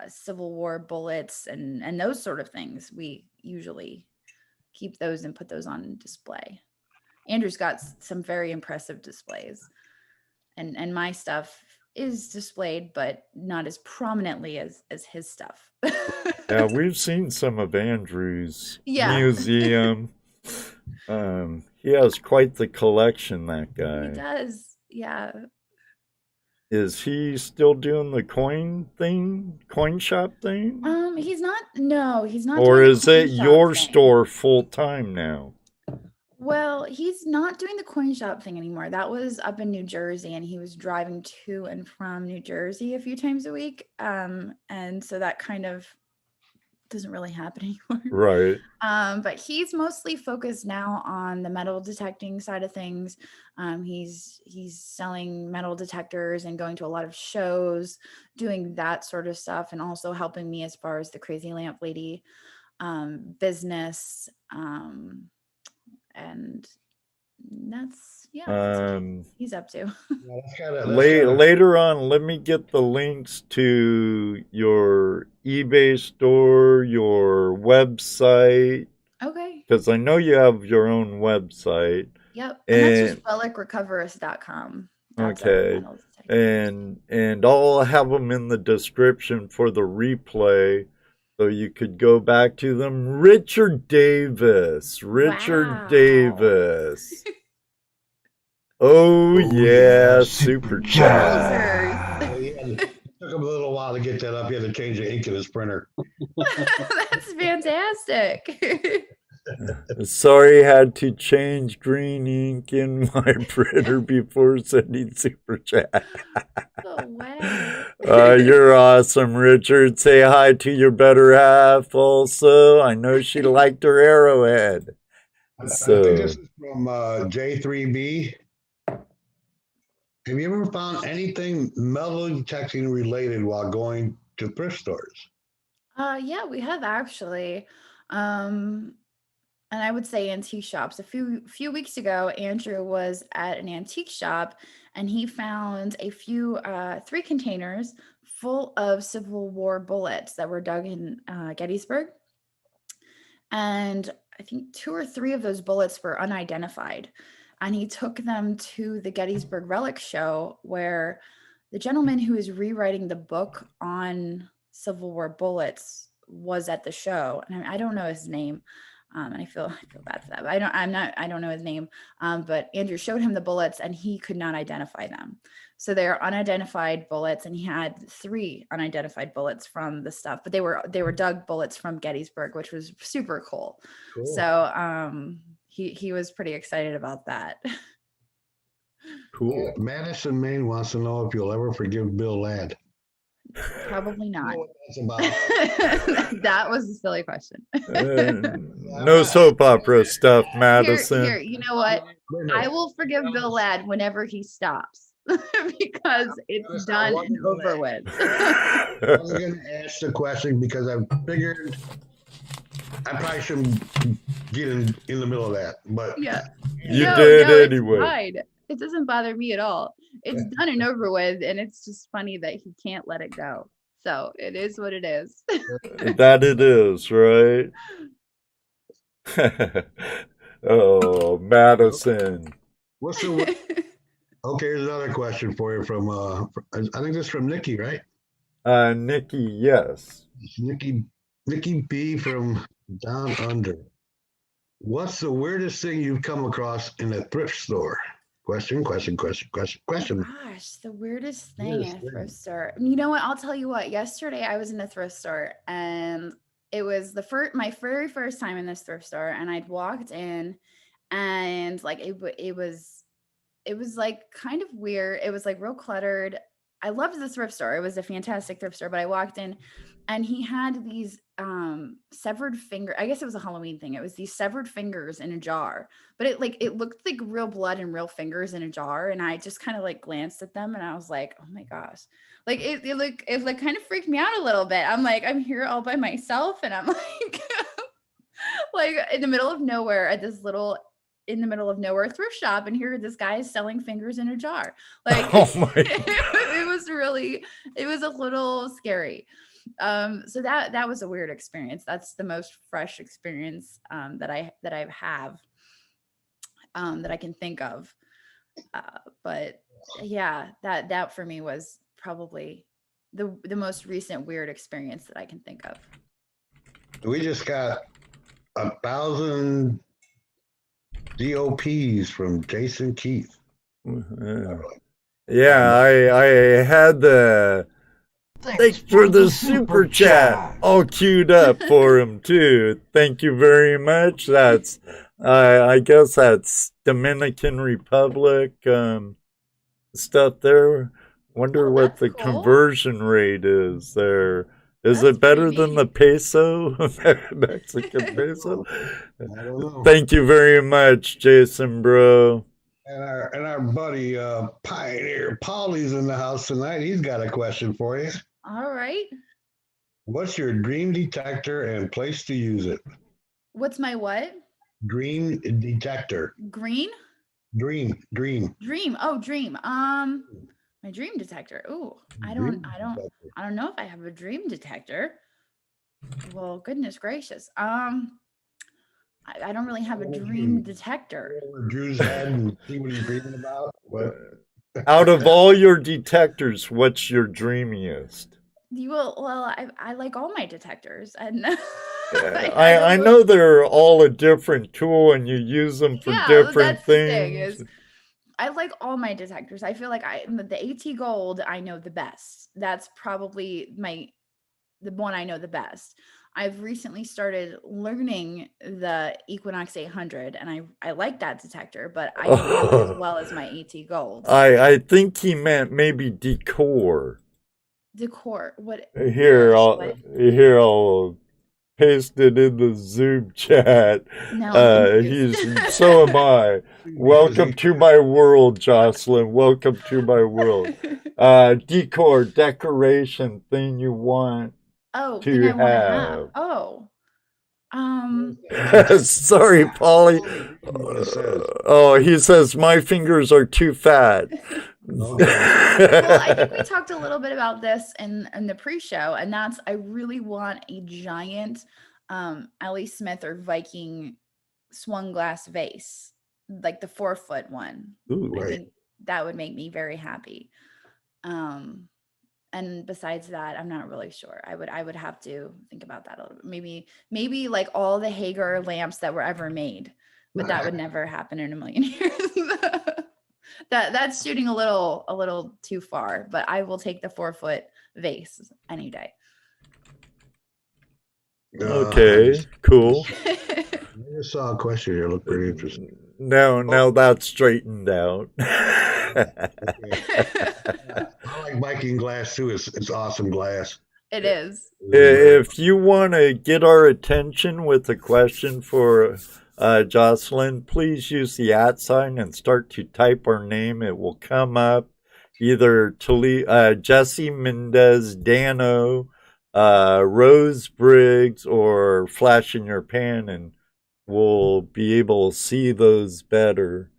Civil War bullets, and those sort of things, we usually keep those and put those on display. Andrew's got some very impressive displays, and my stuff is displayed, but not as prominently as his stuff. Yeah, we've seen some of Andrew's Yeah. museum. He has quite the collection, that He guy. does. Yeah. Is he still doing the coin shop thing? He's not. No, he's not. Or doing the is it coin shop your thing. store full time now? Well, he's not doing the coin shop thing anymore. That was up in New Jersey, and he was driving to and from New Jersey a few times a week. And so that kind of doesn't really happen anymore. Right. But he's mostly focused now on the metal detecting side of things. He's selling metal detectors and going to a lot of shows, doing that sort of stuff, and also helping me as far as the Crazy Lamp Lady business. And that's what he's up to. Yeah, that's kinda, Later on, let me get the links to your eBay store, your website, Okay. because I know you have your own website. Yep. And that's just relicrecoverist.com. That's our Okay. metal detector. And I'll have them in the description for the replay, so you could go back to them. Richard Davis. Wow. Davis. Oh yeah, super chat. Wowzers. it took him a little while to get that up. He had to change the ink in his printer. That's fantastic. Sorry, had to change green ink in my printer before sending super chat. Oh, wow. You're awesome, Richard. Say hi to your better half also. I know she liked her arrowhead. I think this is from J3B. Have you ever found anything metal detecting related while going to thrift stores? Yeah, we have actually. And I would say antique shops. A few weeks ago, Andrew was at an antique shop and he found a few 3 containers full of Civil War bullets that were dug in Gettysburg. And I think 2 or 3 of those bullets were unidentified. And he took them to the Gettysburg Relic show, where the gentleman who is rewriting the book on Civil War bullets was at the show. And I don't know his name. And I feel bad for that. But I don't know his name. But Andrew showed him the bullets and he could not identify them. So they are unidentified bullets, and he had 3 unidentified bullets from the stuff, but they were dug bullets from Gettysburg, which was super cool. So he was pretty excited about that. Cool. Madison, Maine wants to know if you'll ever forgive Bill Ladd. Probably not. You know what that's about. That was a silly question. No soap opera stuff, Madison. Here, you know what? I will forgive Bill Ladd whenever he stops because it's done and over with. I was going to ask the question because I figured I probably shouldn't get in the middle of that, but Yeah. You did it's anyway. fine. It doesn't bother me at all. It's done and over with, and it's just funny that he can't let it go. So it is what it is. That it is, right? Oh, Madison. what's the okay? Here's another question for you from I think this is from Nikki, right? Nikki, yes. It's Nikki B from Down Under. What's the weirdest thing you've come across in a thrift store? Question. Gosh, the weirdest thing in a thrift store. You know what? I'll tell you what. Yesterday I was in a thrift store, and it was my very first time in this thrift store, and I'd walked in, and like it was like kind of weird. It was like real cluttered. I loved the thrift store. It was a fantastic thrift store, but I walked in and he had these severed finger. I guess it was a Halloween thing. It was these severed fingers in a jar, but it looked like real blood and real fingers in a jar. And I just kind of like glanced at them and I was like, oh my gosh, like it kind of freaked me out a little bit. I'm like, I'm here all by myself. And I'm like, like in the middle of nowhere at this little in the middle of nowhere thrift shop, and here this guy is selling fingers in a jar. Like Oh my it was a little scary. So that was a weird experience. That's the most fresh experience that I have that I can think of. But yeah, that for me was probably the most recent weird experience that I can think of. We just got 1,000 DOPs from Jason Keith. Yeah, I had the thanks for the super chat all queued up for him too. Thank you very much. That's I guess that's Dominican Republic stuff there. Wonder what the cool. conversion rate is there. Is That's it better pretty than neat. the peso, Mexican peso? I don't know. Thank you very much, Jason, bro. And our buddy Pioneer Polly's in the house tonight. He's got a question for you. All right. What's your dream detector and place to use it? What's my what? Dream detector. Green? Dream. Dream. Oh, dream. My dream detector. Ooh, I don't know if I have a dream detector. Well, goodness gracious. I don't really have a dream detector. Over Drew's head and see what he's dreaming about. What? Out of all your detectors, what's your dreamiest? I like all my detectors, and I know they're all a different tool, and you use them for different that's the thing things. is, I like all my detectors. I feel like the AT Gold I know the best. That's probably the one I know the best. I've recently started learning the Equinox 800, and I like that detector, but I don't know it as well as my AT Gold. I think he meant maybe decor. Decor. What? Here, I'll paste it in the Zoom chat. No, So am I. Welcome to my world, Jocelyn. Welcome to my world. Decor, decoration, thing you want to have. Oh. Sorry, Polly. Oh, he says my fingers are too fat. Well, I think we talked a little bit about this in the pre-show, and that's I really want a giant Ellie Smith or Viking swung glass vase, like the 4-foot one. Ooh, I think that would make me very happy. And besides that, I'm not really sure. I would have to think about that a little bit. Maybe like all the Hagar lamps that were ever made, but that would never happen in a million years. That's shooting a little too far, but I will take the 4-foot vase any day. Okay, cool. I just saw a question here. Looked pretty interesting. Now that's straightened out. I like Viking glass too. It's awesome glass. It is. If you want to get our attention with a question for Jocelyn, please use the @ sign and start to type our name. It will come up either Jesse Mendez, Dano, Rose Briggs, or flash in your pan, and we'll be able to see those better.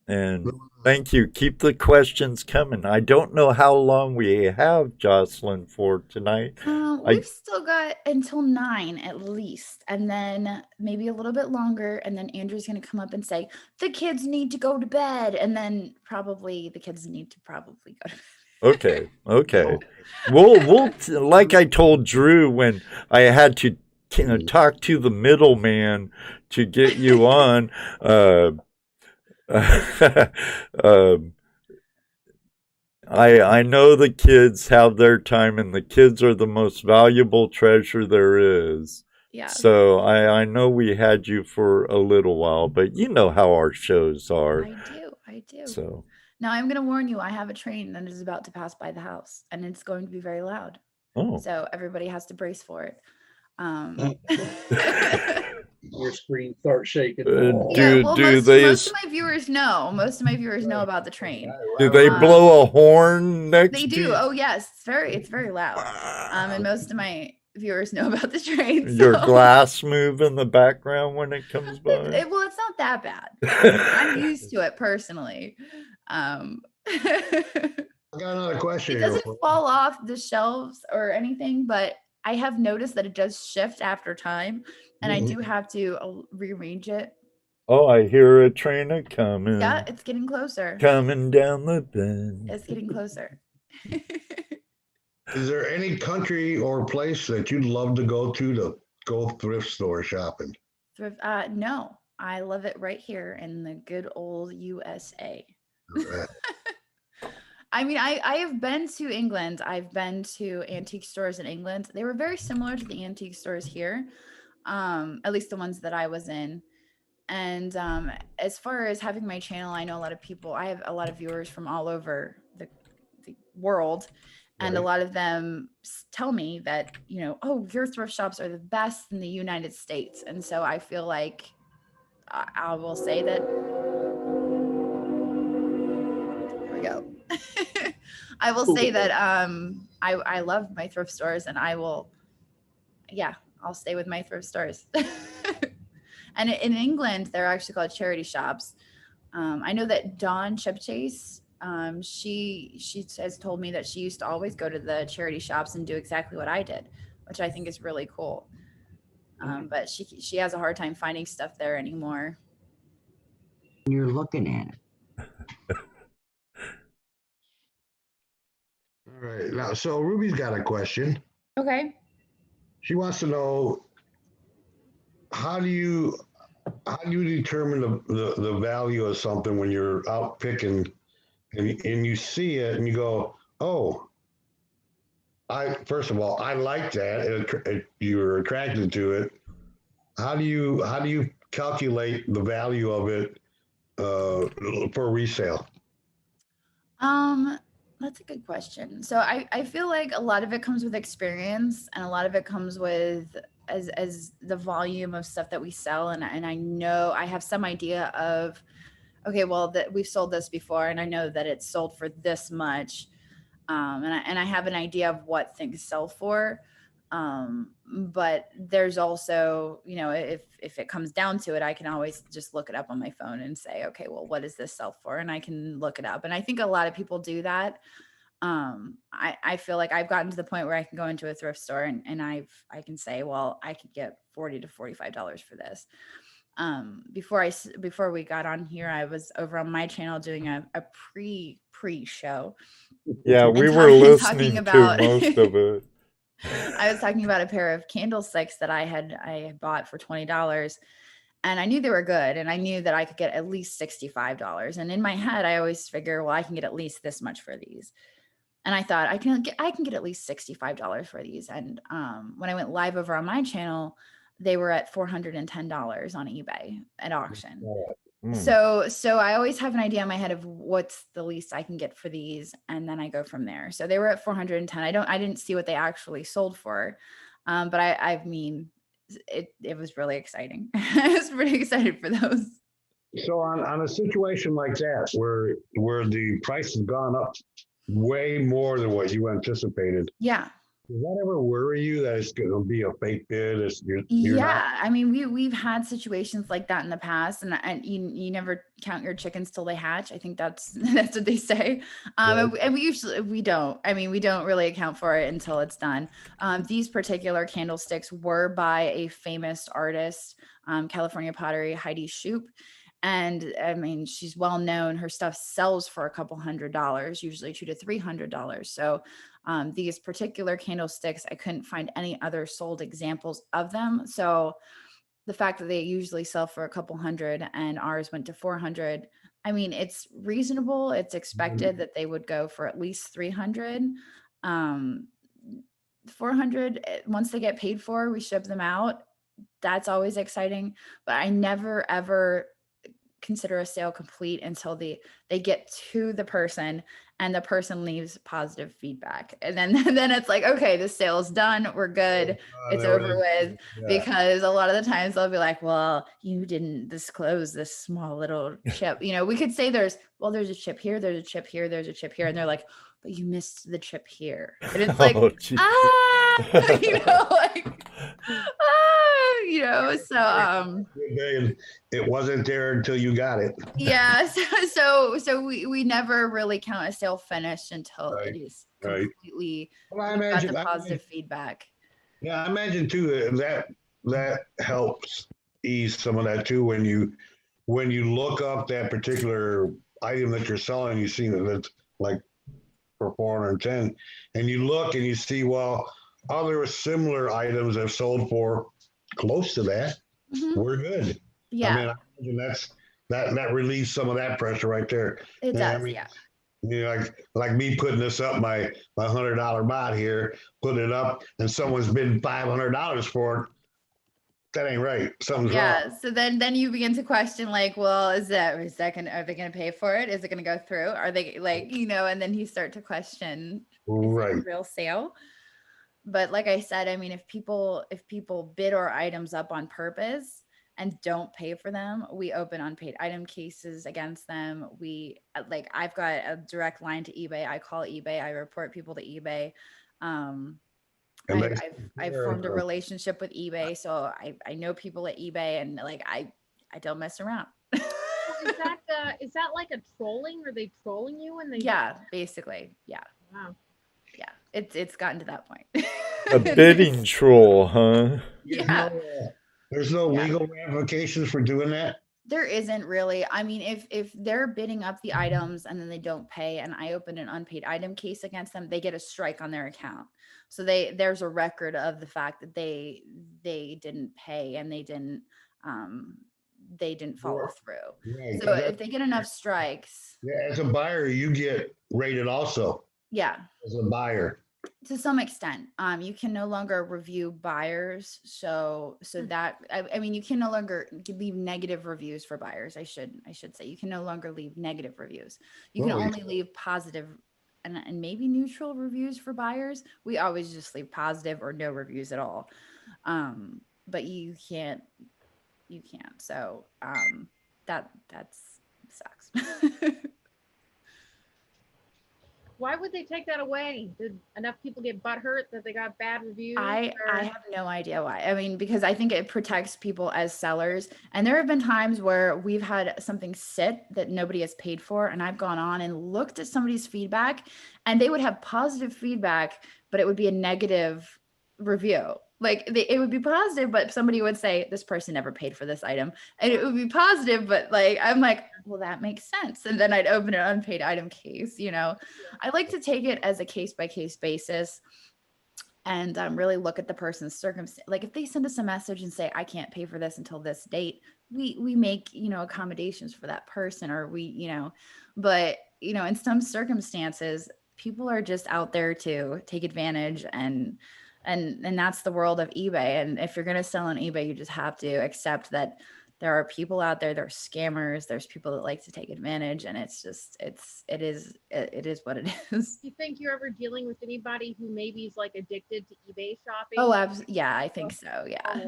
And thank you. Keep the questions coming. I don't know how long we have, Jocelyn, for tonight. We've still got until 9 at least, and then maybe a little bit longer, and then Andrew's going to come up and say, the kids need to go to bed, and then probably the kids need to probably go to bed. Okay. We'll like I told Drew when I had to talk to the middleman to get you on, I know the kids have their time, and the kids are the most valuable treasure there is. Yeah. So I know we had you for a little while, but you know how our shows are. I do. So now I'm going to warn you, I have a train that is about to pass by the house, and it's going to be very loud. Oh. So everybody has to brace for it. Your screen starts shaking. Most of my viewers know. Most of my viewers know about the train. Do they blow a horn next? They do. Oh yes, it's very loud. And most of my viewers know about the train. So. Your glass move in the background when it comes by. Well, it's not that bad. I'm used to it personally. I got another question. It doesn't fall off the shelves or anything, but I have noticed that it does shift after time, and I do have to rearrange it. Oh, I hear a train coming. Yeah, it's getting closer. Coming down the bend. It's getting closer. Is there any country or place that you'd love to go thrift store shopping? Thrift, no, I love it right here in the good old USA. Uh, I mean, I have been to England. I've been to antique stores in England. They were very similar to the antique stores here, at least the ones that I was in. And as far as having my channel, I know a lot of people, I have a lot of viewers from all over the world. And a Right. lot of them tell me that, you know, oh, your thrift shops are the best in the United States. And so I feel like I will say that. There we go. I will say that I love my thrift stores, and I'll stay with my thrift stores. And in England, they're actually called charity shops. I know that Dawn Chipchase, she has told me that she used to always go to the charity shops and do exactly what I did, which I think is really cool. But she has a hard time finding stuff there anymore. You're looking at it. All right. Now, so Ruby's got a question. Okay. She wants to know, how do you determine the value of something when you're out picking and you see it and you go, oh, first of all, I like that. You're attracted to it. How do you calculate the value of it for resale? That's a good question. So I feel like a lot of it comes with experience, and a lot of it comes with as the volume of stuff that we sell. And I know I have some idea of, okay, well, that we've sold this before, and I know that it's sold for this much. And I have an idea of what things sell for. But there's also, you know, if it comes down to it, I can always just look it up on my phone and say, okay, well, what does this sell for? And I can look it up. And I think a lot of people do that. I feel like I've gotten to the point where I can go into a thrift store and I can say, well, I could get $40 to $45 for this. Before we got on here, I was over on my channel doing a pre-show. Yeah, we And were talking listening about- to most of it. I was talking about a pair of candlesticks that I had bought for $20, and I knew they were good, and I knew that I could get at least $65. And in my head, I always figure, well, I can get at least this much for these. And I thought I can get at least $65 for these. And when I went live over on my channel, they were at $410 on eBay at auction. So I always have an idea in my head of what's the least I can get for these, and then I go from there. So they were at 410. I didn't see what they actually sold for, but I mean, it was really exciting. I was pretty excited for those. So on a situation like that, where the price has gone up way more than what you anticipated, Yeah. does that ever worry you that it's going to be a fake bid? You're Yeah, I mean, we've had situations like that in the past, and you never count your chickens till they hatch. I think that's what they say. And we don't. I mean, we don't really account for it until it's done. These particular candlesticks were by a famous artist, California pottery, Heidi Shoup. And I mean, she's well known. Her stuff sells for a couple $100, usually $200 to $300. So these particular candlesticks, I couldn't find any other sold examples of them. So the fact that they usually sell for a couple $100 and ours went to $400, I mean, it's reasonable. It's expected that they would go for at least $300. $400, once they get paid for, we ship them out. That's always exciting. But I never, ever consider a sale complete until they get to the person and the person leaves positive feedback, and then it's like, okay, the sale's done, we're good, it's over with. Because a lot of the times they'll be like, well, you didn't disclose this small little chip. You know, we could say there's a chip here, there's a chip here, there's a chip here, and they're like, but you missed the chip here. And it's like, you know, like, you know, so it wasn't there until you got it. yeah, so we never really count a sale finished until it is completely got the positive feedback. Yeah, I imagine too that helps ease some of that too, when you look up that particular item that you're selling, you see that it's like for 410, and you look and you see, well, other similar items have sold for close to that. Mhm. We're good. Yeah, I mean, I imagine that relieves some of that pressure right there. it And I does. mean, Yeah. you know, like me putting this up, my $100 bot here, putting it up, and someone's bid $500 for it. That ain't right. Something's wrong. Yeah. So then you begin to question, like, well, are they gonna pay for it? Is it gonna go through? Are they like, and then you start to question, is it a Right. real sale? But like I said, I mean, if people bid our items up on purpose and don't pay for them, we open unpaid item cases against them. I've got a direct line to eBay. I call eBay. I report people to eBay. And I've formed a relationship with eBay, so I know people at eBay, and like I don't mess around. Is that like a trolling? Are they trolling you when they? Yeah, basically. Yeah. Wow. Yeah. It's gotten to that point. A bidding troll, huh? Yeah. There's no Yeah. legal ramifications for doing that. There isn't really. I mean, if they're bidding up the items and then they don't pay, and I open an unpaid item case against them, they get a strike on their account. So there's a record of the fact that they didn't pay and they didn't follow through. Right. So if they get enough strikes, Yeah, as a buyer, you get rated also yeah, as a buyer. to some extent. You can no longer review buyers, so that I mean, you can no longer leave negative reviews for buyers. I should say you can no longer leave negative reviews. You can Oh, only leave positive and maybe neutral reviews for buyers. We always just leave positive or no reviews at all. But you can't. So that's sucks. Why would they take that away? Did enough people get butthurt that they got bad reviews? I have no idea why. I mean, because I think it protects people as sellers. And there have been times where we've had something sit that nobody has paid for, and I've gone on and looked at somebody's feedback, and they would have positive feedback, but it would be a negative review. Like it would be positive, but somebody would say this person never paid for this item, and it would be positive, but like I'm like, well, that makes sense. And then I'd open an unpaid item case. I like to take it as a case by case basis, and really look at the person's circumstance. Like if they send us a message and say I can't pay for this until this date, we make accommodations for that person, or but in some circumstances, people are just out there to take advantage, and that's the world of eBay. And if you're going to sell on eBay, you just have to accept that there are people out there, there's scammers, there's people that like to take advantage, and it is what it is. Do you think you're ever dealing with anybody who maybe is like addicted to eBay shopping? Oh, yeah, I think so. Yeah.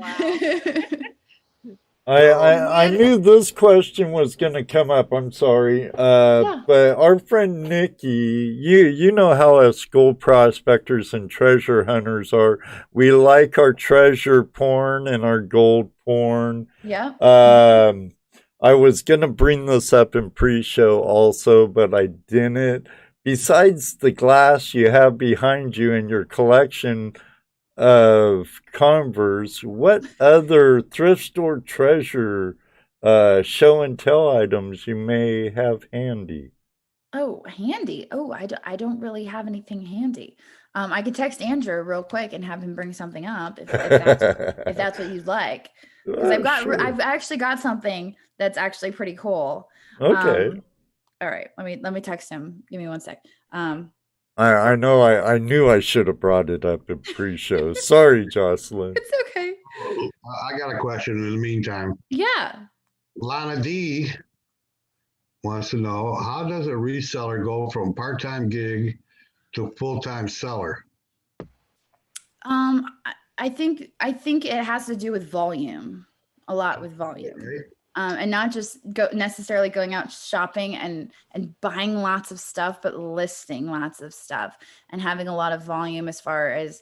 Oh, wow. I knew this question was going to come up. I'm sorry. But our friend Nikki, you know how us gold prospectors and treasure hunters are. We like our treasure porn and our gold porn. Yeah. I was going to bring this up in pre-show also, but I didn't. Besides the glass you have behind you in your collection of Converse, what other thrift store treasure show and tell items you may have handy? Oh, handy. Oh, I don't really have anything handy. I could text Andrew real quick and have him bring something up if that's what you'd like. Because I've actually got something that's actually pretty cool. Okay. All right, let me text him. Give me one sec. I know I knew I should have brought it up in pre-show. Sorry, Jocelyn. It's okay. I got a question in the meantime. Yeah. Lana D wants to know, how does a reseller go from part-time gig to full-time seller? I think it has to do with volume, a lot with volume. Right? And not just necessarily going out shopping and buying lots of stuff, but listing lots of stuff and having a lot of volume as far as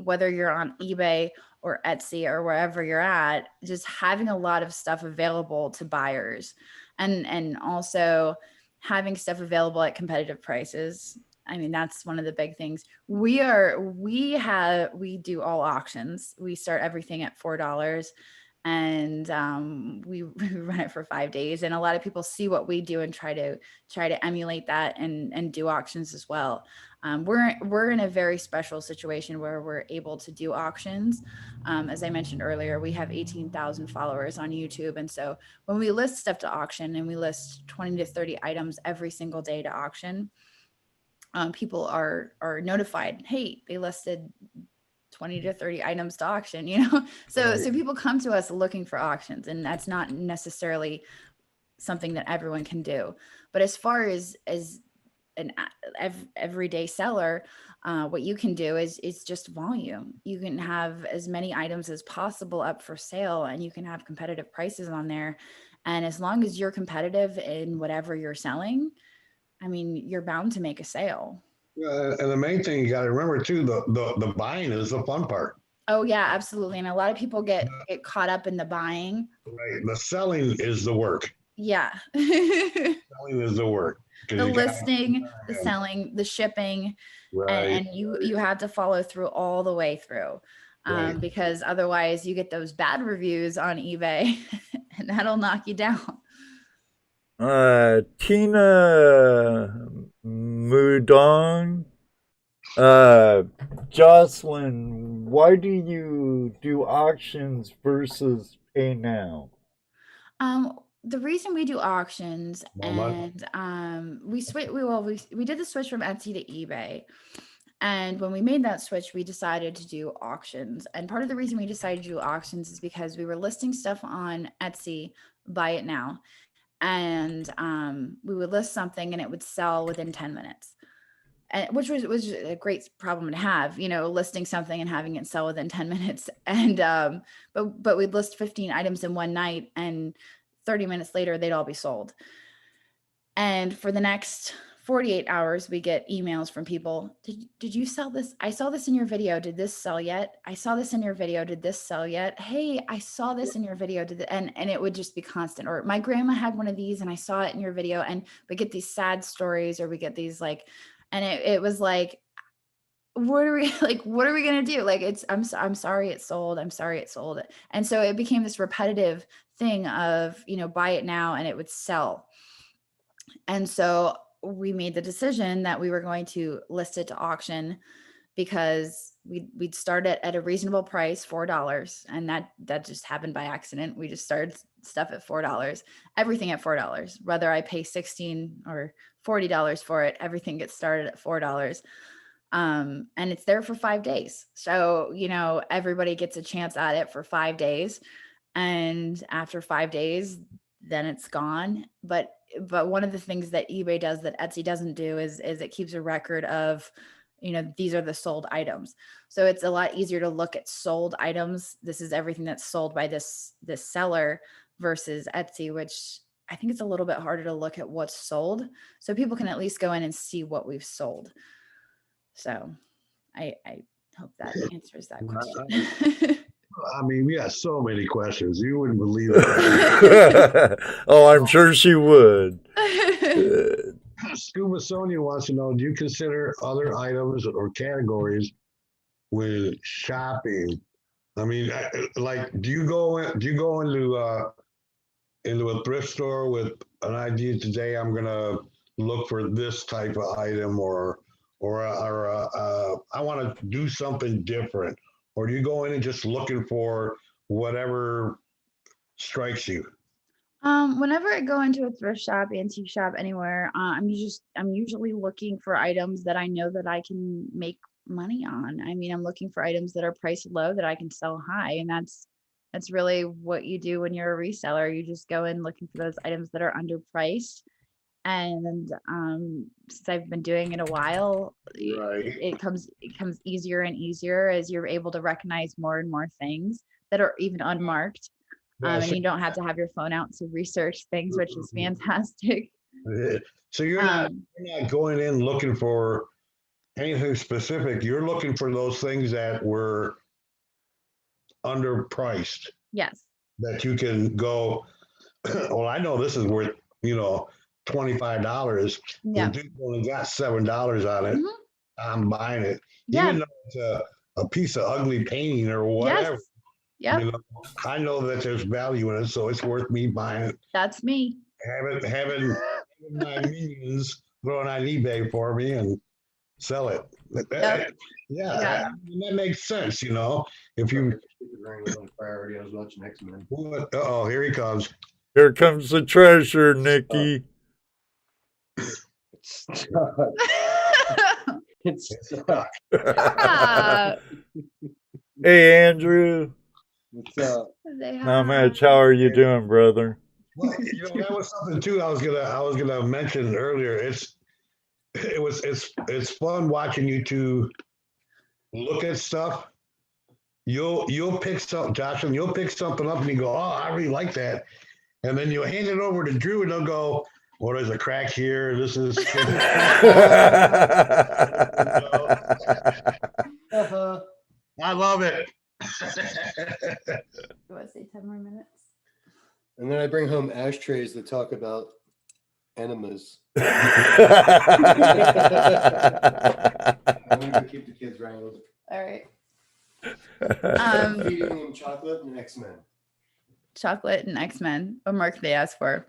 whether you're on eBay or Etsy or wherever you're at, just having a lot of stuff available to buyers, and also having stuff available at competitive prices. I mean, that's one of the big things. We do all auctions. We start everything at $4. and we run it for 5 days. And a lot of people see what we do and try to emulate that and do auctions as well. We're in a very special situation where we're able to do auctions. As I mentioned earlier, we have 18,000 followers on YouTube, and so when we list stuff to auction, and we list 20 to 30 items every single day to auction, people are notified, hey, they listed 20 to 30 items to auction, so people come to us looking for auctions, and that's not necessarily something that everyone can do. But as far as an everyday seller, what you can do is just volume. You can have as many items as possible up for sale, and you can have competitive prices on there. And as long as you're competitive in whatever you're selling, I mean, you're bound to make a sale. And the main thing you got to remember too, the buying is the fun part. Oh yeah, absolutely. And a lot of people get caught up in the buying. Right. The selling is the work. Yeah. Selling is the work. The listing, the selling, the shipping, Right. and you have to follow through all the way through, Right. because otherwise you get those bad reviews on eBay, and that'll knock you down. Tina Mudong. Jocelyn, why do you do auctions versus pay now? The reason we do auctions, More and we did the switch from Etsy to eBay. And when we made that switch, we decided to do auctions. And part of the reason we decided to do auctions is because we were listing stuff on Etsy, buy it now. And we would list something and it would sell within 10 minutes. And which was a great problem to have, listing something and having it sell within 10 minutes. And but we'd list 15 items in one night, and 30 minutes later they'd all be sold. And for the next 48 hours, we get emails from people. Did you sell this? I saw this in your video. Did this sell yet? I saw this in your video. Did this sell yet? Hey, I saw this in your video. And it would just be constant. Or my grandma had one of these and I saw it in your video. And we get these sad stories, or we get these and it was like, what are we going to do? I'm sorry it sold. I'm sorry it sold. And so it became this repetitive thing of, buy it now, and it would sell. And so we made the decision that we were going to list it to auction, because we'd start it at a reasonable price, $4. And that just happened by accident. We just started stuff at $4, everything at $4, whether I pay $16 or $40 for it, everything gets started at $4. And it's there for 5 days. So, everybody gets a chance at it for 5 days. And after 5 days, then it's gone. But one of the things that eBay does that Etsy doesn't do is it keeps a record of, these are the sold items. So it's a lot easier to look at sold items. This is everything that's sold by this seller, versus Etsy, which I think it's a little bit harder to look at what's sold. So people can at least go in and see what we've sold. So I hope that answers that question. I mean, we got so many questions. You wouldn't believe it. Oh, I'm sure she would. Scuba Sonia wants to know, do you consider other items or categories when shopping? I mean, do you go into a thrift store with an idea today, I'm going to look for this type of item, or I want to do something different? Or do you go in and just looking for whatever strikes you? Whenever I go into a thrift shop, antique shop, anywhere, I'm usually looking for items that I know that I can make money on. I mean, I'm looking for items that are priced low that I can sell high, and that's really what you do when you're a reseller. You just go in looking for those items that are underpriced. And since I've been doing it a while, Right. it comes easier and easier as you're able to recognize more and more things that are even unmarked. And you don't have to have your phone out to research things, which is fantastic. So you're not going in looking for anything specific. You're looking for those things that were underpriced. Yes. That you can go, well, I know this is worth, $25. Yeah. The dude only got $7 on it. Mhm. I'm buying it. Yeah. Even though it's a piece of ugly painting or whatever. Yes. Yep, You know, I know that there's value in it, so it's worth me buying it. that's me. Having my minions thrown on eBay for me and sell it. Yep. Yeah, Yeah. I mean, that makes sense, you know. If you, Priority, I was watching X-Men. oh, here he comes. Here comes the treasure, Nikki. It's Ah, Hey, Andrew. say How hi. much? How are you doing, brother? Well, you know, that was something too. I was gonna mention earlier. It's fun watching you two look at stuff. You'll pick something, Jocelyn. You'll pick something up and you go, oh, I really like that, and then you'll hand it over to Drew and they'll go, well, there's a crack here. This is. I love it. You want to say 10 more minutes? And then I bring home ashtrays that talk about enemas. I'm gonna go keep the kids wrangled. All right. Feeding them chocolate and X-Men. Chocolate and X-Men. What mark they asked for.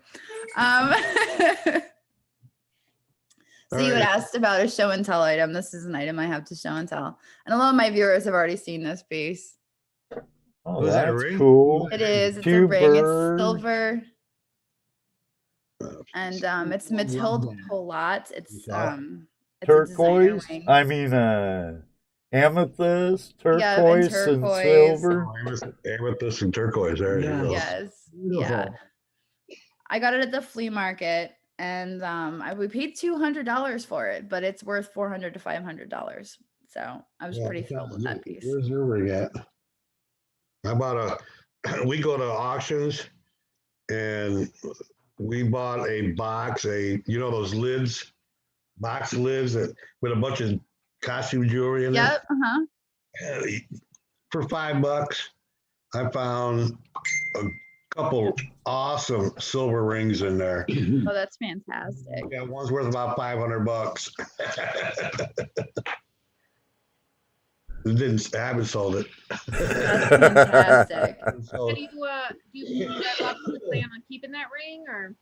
So you had asked about a show and tell item. This is an item I have to show and tell. And a lot of my viewers have already seen this piece. Oh, Was that a that's ring? cool. It is. It's a Few ring. birds. It's silver. And it's Matilda Collat. It's a designer Turquoise. ring. I mean, amethyst, Yeah, and turquoise, and turquoise. silver. Amethyst and turquoise. There you go. Yes. Yeah. I got it at the flea market, and we paid $200 for it, but it's worth $400 to $500. So I was pretty thrilled with that piece. Where's your ring at? I bought we go to auctions and we bought a box, those lids, box lids that with a bunch of costume jewelry in Yep. Uh-huh. it. For $5, I found a couple awesome silver rings in there. Oh, that's fantastic. Yeah, one's worth about $500. I haven't sold it. That's fantastic. So, Do you plan on keeping that ring or?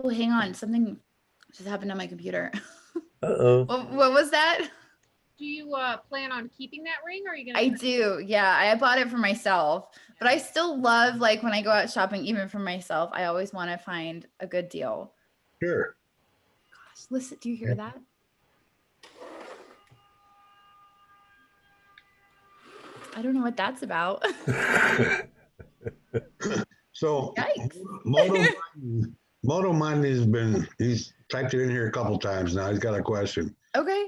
Oh, hang on. Something just happened on my computer. Uh-oh. What was that? Do you plan on keeping that ring or are you gonna? I do. Yeah, I bought it for myself, but I still love, like, when I go out shopping, even for myself, I always want to find a good deal. sure. Gosh, listen, do you hear that? I don't know what that's about. So Yikes. Moto Money he's typed it in here a couple times now. He's got a question. Okay.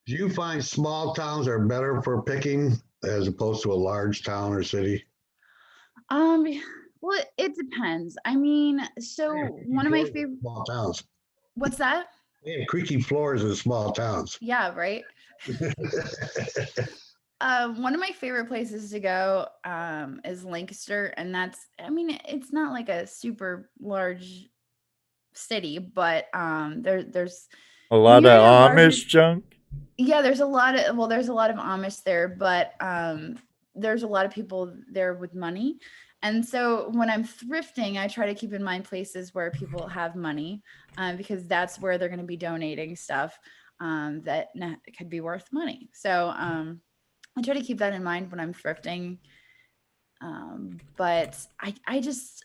Do you find small towns are better for picking as opposed to a large town or city? Well, it depends. I mean, so one of my favorite. Small towns. What's that? They have creaky floors in small towns. Yeah, right. One of my favorite places to go is Lancaster, and it's not like a super large city, but there's A lot You're of in a larger- Amish junk. yeah, there's a lot of Amish there, but there's a lot of people there with money. And so when I'm thrifting, I try to keep in mind places where people have money, because that's where they're going to be donating stuff that could be worth money. So I try to keep that in mind when I'm thrifting. But I just,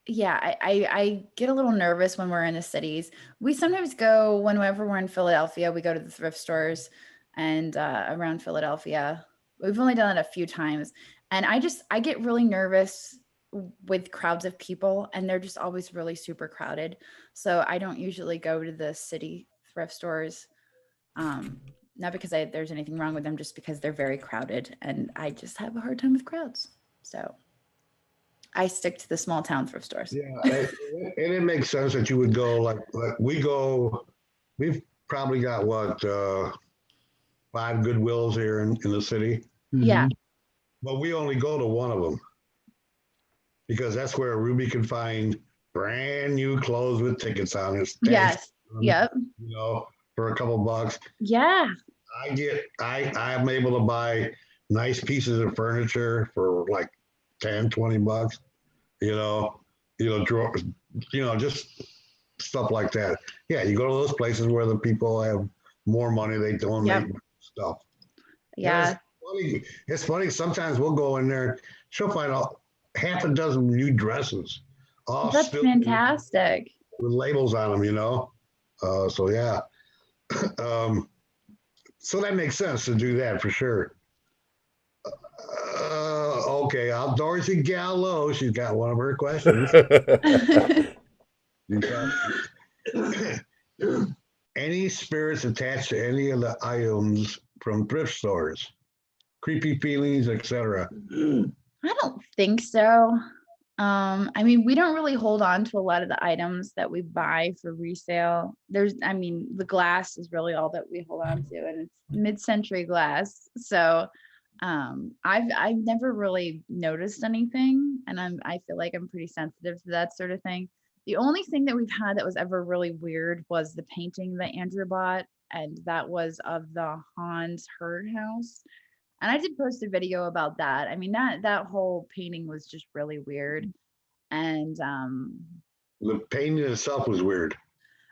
yeah, I get a little nervous when we're in the cities. We sometimes go, whenever we're in Philadelphia, we go to the thrift stores and around Philadelphia. We've only done it a few times. And I get really nervous with crowds of people, and they're just always really super crowded. So I don't usually go to the city thrift stores. Not because there's anything wrong with them, just because they're very crowded, and I just have a hard time with crowds. So I stick to the small town thrift stores. Yeah, and it makes sense that you would go like we've probably got 5 Goodwills here in the city, Yeah. but we only go to one of them because that's where Ruby can find brand new clothes with tickets on it. Yes. Yep. For a couple bucks. Yeah. I'm able to buy nice pieces of furniture for like 10, 20 bucks, you know, draw, just stuff like that. Yeah, you go to those places where the people have more money, they donate stuff. Yeah. It's funny. Sometimes we'll go in there, she'll find out half a dozen new dresses, all That's still fantastic. with labels on them, so yeah. So that makes sense to do that for sure. Okay, Outdoorsy Gallo. She's got one of her questions. Any spirits attached to any of the items from thrift stores? Creepy feelings, etc. I don't think so. I mean, we don't really hold on to a lot of the items that we buy for resale. The glass is really all that we hold on to, and it's mid-century glass. So, I've never really noticed anything, and I feel like I'm pretty sensitive to that sort of thing. The only thing that we've had that was ever really weird was the painting that Andrew bought, and that was of the Hans Herd house. And I did post a video about that. I mean, that whole painting was just really weird. And The painting itself was weird.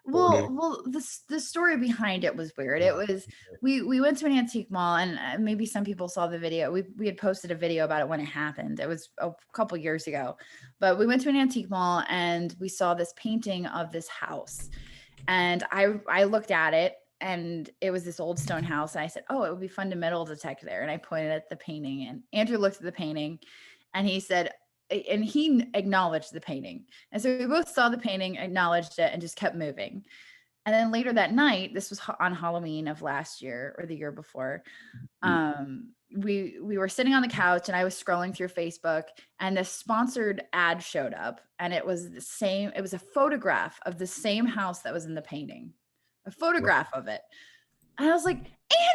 well, the story behind it was weird. It was we went to an antique mall, and maybe some people saw the video. We had posted a video about it when it happened. It was a couple years ago, but we went to an antique mall and we saw this painting of this house, and I looked at it. And it was this old stone house. And I said, oh, it would be fun to metal detect there. And I pointed at the painting, and Andrew looked at the painting and he said, and he acknowledged the painting. And so we both saw the painting, acknowledged it, and just kept moving. And then later that night, this was on Halloween of last year or the year before. We were sitting on the couch and I was scrolling through Facebook, and this sponsored ad showed up, and it was a photograph of the same house that was in the painting. A photograph of it. And I was like,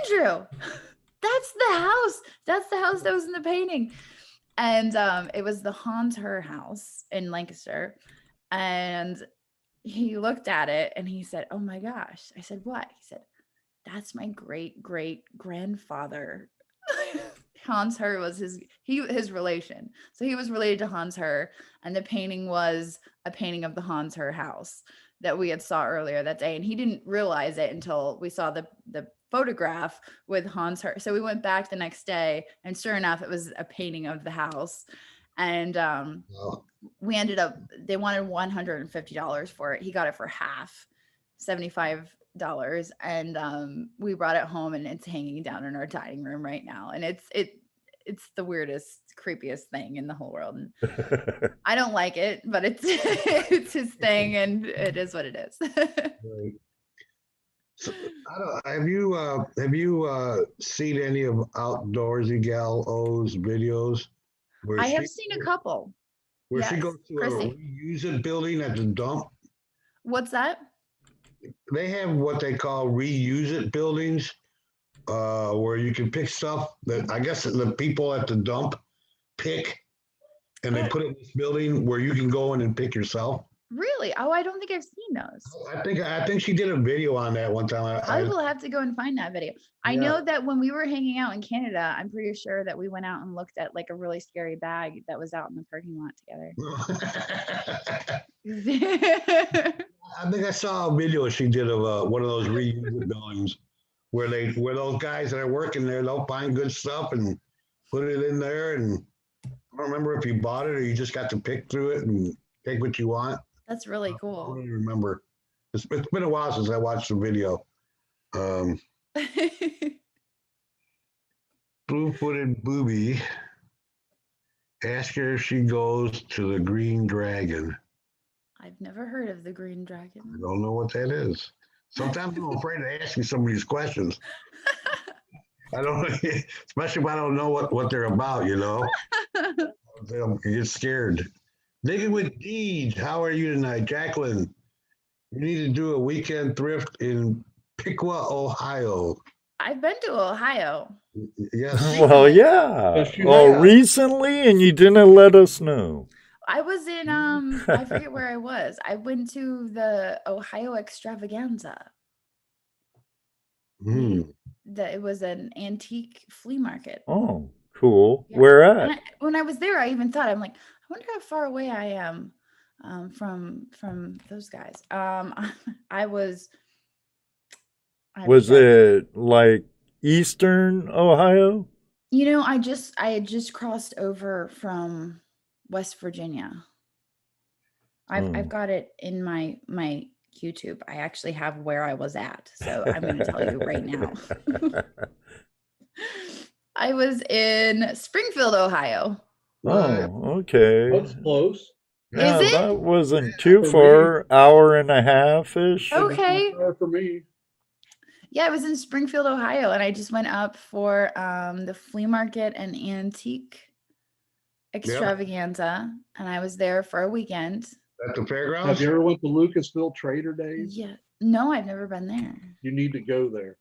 Andrew, that's the house. That's the house that was in the painting. And it was the Hans Her house in Lancaster. And he looked at it and he said, oh my gosh. I said, what? He said, that's my great great grandfather. Hans Her was his relation. So he was related to Hans Her. And the painting was a painting of the Hans Her house that we had saw earlier that day. And he didn't realize it until we saw the photograph with Hans Her. So we went back the next day, and sure enough, it was a painting of the house. And we ended up, they wanted $150 for it. He got it for half, $75. And we brought it home, and it's hanging down in our dining room right now. And it's the weirdest, creepiest thing in the whole world. And I don't like it, but it's it's his thing, and it is what it is. Right. So, have you seen any of Outdoorsy Gal O's videos? I have seen a couple. Where she Yes, goes to Chrissy. a reuse it building at the dump. What's that? They have what they call reuse it buildings, where you can pick stuff that I guess the people at the dump pick, and they put it in this building where you can go in and pick yourself. Really? Oh, I don't think I've seen those. I think she did a video on that one time. I will have to go and find that video. I know that when we were hanging out in Canada, I'm pretty sure that we went out and looked at like a really scary bag that was out in the parking lot together. I think I saw a video she did of one of those reuse buildings where those guys that are working there, they'll find good stuff and put it in there. And I don't remember if you bought it or you just got to pick through it and take what you want. That's really I don't cool. really remember. It's been a while since I watched the video. Blue-footed booby. Ask her if she goes to the Green Dragon. I've never heard of the Green Dragon. I don't know what that is. Sometimes I'm afraid to ask you some of these questions. I don't, especially if I don't know what they're about, They'll get scared. Digging with Deeds. How are you tonight, Jacqueline? You need to do a weekend thrift in Piqua, Ohio. I've been to Ohio. Yes. Well, yeah. Yes, you Oh, have. recently, and you didn't let us know. I was in I forget where I was. I went to the Ohio Extravaganza. Mm. That it was an antique flea market. Oh, cool. Yeah. Where And at? when I was there, I even thought, I'm like, I wonder how far away I am from those guys. I was. I Was forget. it like Eastern Ohio? You know, I had just crossed over from West Virginia. I've got it in my YouTube. I actually have where I was at, so I'm going to tell you right now. I was in Springfield, Ohio. Oh, okay. That's close. Yeah, Is it? that wasn't too For me. far. Hour and a half-ish. Oh. Okay. Not far for me. Yeah, I was in Springfield, Ohio, and I just went up for the flea market and antique extravaganza, and I was there for a weekend. At the fairgrounds? Have you ever went to Lucasville Trader Days? Yeah. No, I've never been there. You need to go there.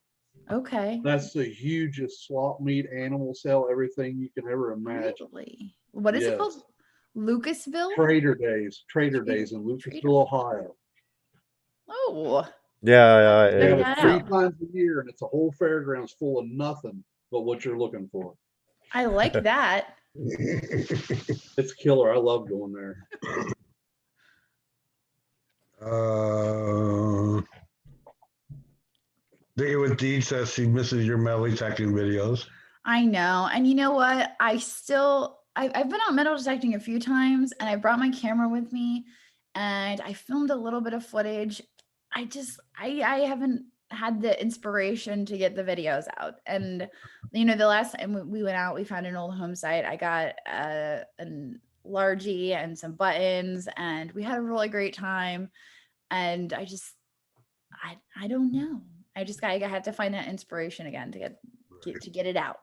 Okay. That's the hugest swap meet animal sale, everything you can ever imagine. Really? What is it called? Yes. Lucasville? Trader Days in Lucasville, Ohio. Oh, Yeah, They have Yeah. it 3 times a year, and it's a whole fairgrounds full of nothing but what you're looking for. I like that. It's killer. I love going there. David with D says she misses your metal detecting videos. I know. And you know what? I've been out metal detecting a few times, and I brought my camera with me, and I filmed a little bit of footage. I haven't had the inspiration to get the videos out. And the last time we went out, we found an old home site. I got a largie and some buttons, and we had a really great time. And I don't know. I had to find that inspiration again to get it out.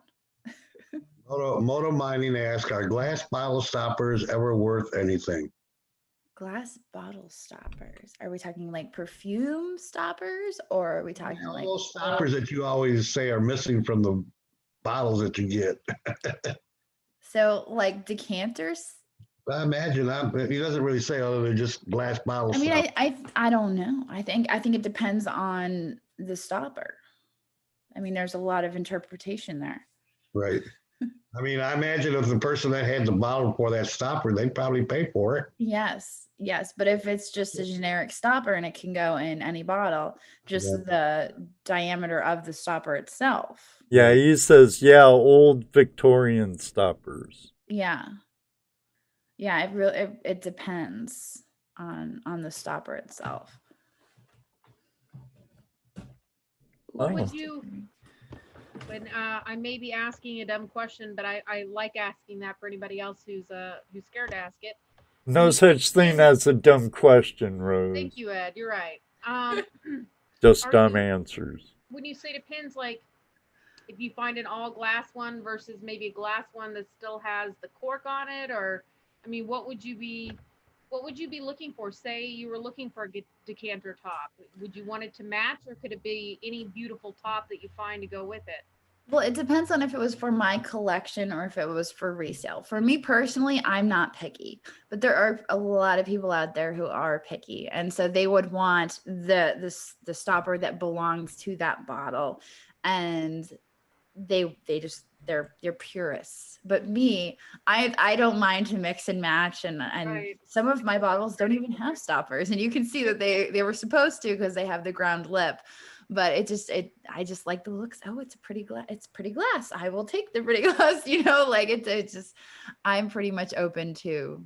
Moto Mining asks, are glass bottle stoppers ever worth anything? Glass bottle stoppers. Are we talking like perfume stoppers, or are we talking All like those stoppers that you always say are missing from the bottles that you get. so like decanters? I imagine he doesn't really say other than just glass bottles. I mean, I don't know. I think it depends on the stopper. I mean, there's a lot of interpretation there. Right. I mean, I imagine if the person that had the bottle for that stopper, they'd probably pay for it. Yes. But if it's just a generic stopper and it can go in any bottle, just the diameter of the stopper itself. Yeah, he says, old Victorian stoppers. Yeah. It depends on the stopper itself. Oh. Would you, when I may be asking a dumb question, but I like asking that for anybody else who's scared to ask it. No such thing as a dumb question, Rose. Thank you, Ed. You're right. Just dumb answers. When you say depends, like if you find an all glass one versus maybe a glass one that still has the cork on it, or I mean, what would you be looking for? Say you were looking for a decanter top. Would you want it to match, or could it be any beautiful top that you find to go with it? Well, it depends on if it was for my collection or if it was for resale. For me personally, I'm not picky, but there are a lot of people out there who are picky. And so they would want the stopper that belongs to that bottle. And they're purists. But me, I don't mind to mix and match, and Right. Some of my bottles don't even have stoppers, and you can see that they were supposed to because they have the ground lip. But I just like the looks. Oh, it's pretty glass. I will take the pretty glass. Like it's just, I'm pretty much open to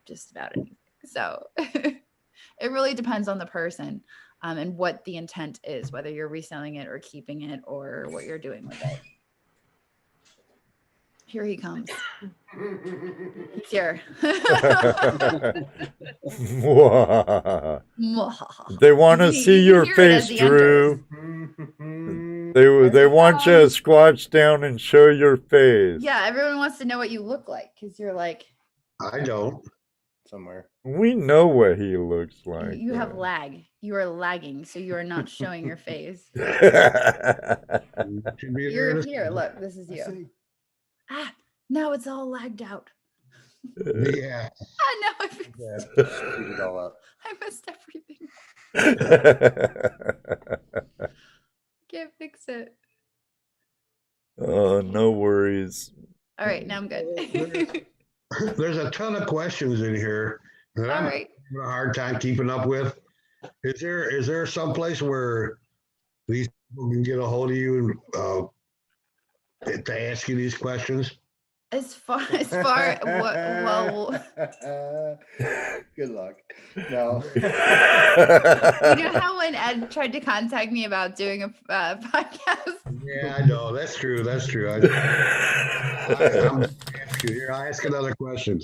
just about anything. So it really depends on the person and what the intent is, whether you're reselling it or keeping it or what you're doing with it. Here he comes. He's here. They want to You see can your hear it as face, he enters. Drew. They want you to squatch down and show your face. Yeah, everyone wants to know what you look like because you're like, I don't. Somewhere. We know what he looks like. you have lag. You are lagging, so you are not showing your face. Should be You're there. here. Look, this is you. Now it's all lagged out. Yeah. Now I Speed it all up. missed everything. can't fix it. No worries. All right, now I'm good. There's a ton of questions in here that All I'm right. having a hard time keeping up with. Is there some place where these people can get a hold of you to ask you these questions? As far well, Good luck. No. you know how when Ed tried to contact me about doing a podcast? Yeah, I know. That's true. That's true. I'm asking here. I ask another question.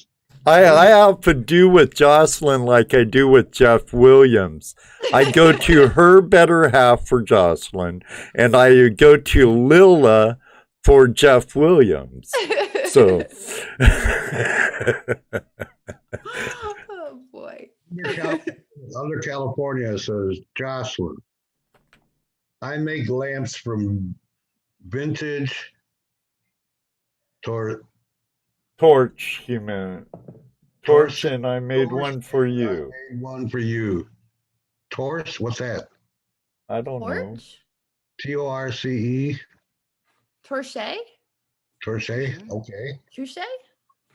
I often do with Jocelyn like I do with Jeff Williams. I go to her better half for Jocelyn, and I go to Lila for Jeff Williams. So, Oh boy. Under California says Jocelyn. I make lamps from vintage Torch, and I made one for you. I made one for you. Torch? What's that? I don't know. Torch? Torce? Torche? Torche? Okay. Touche?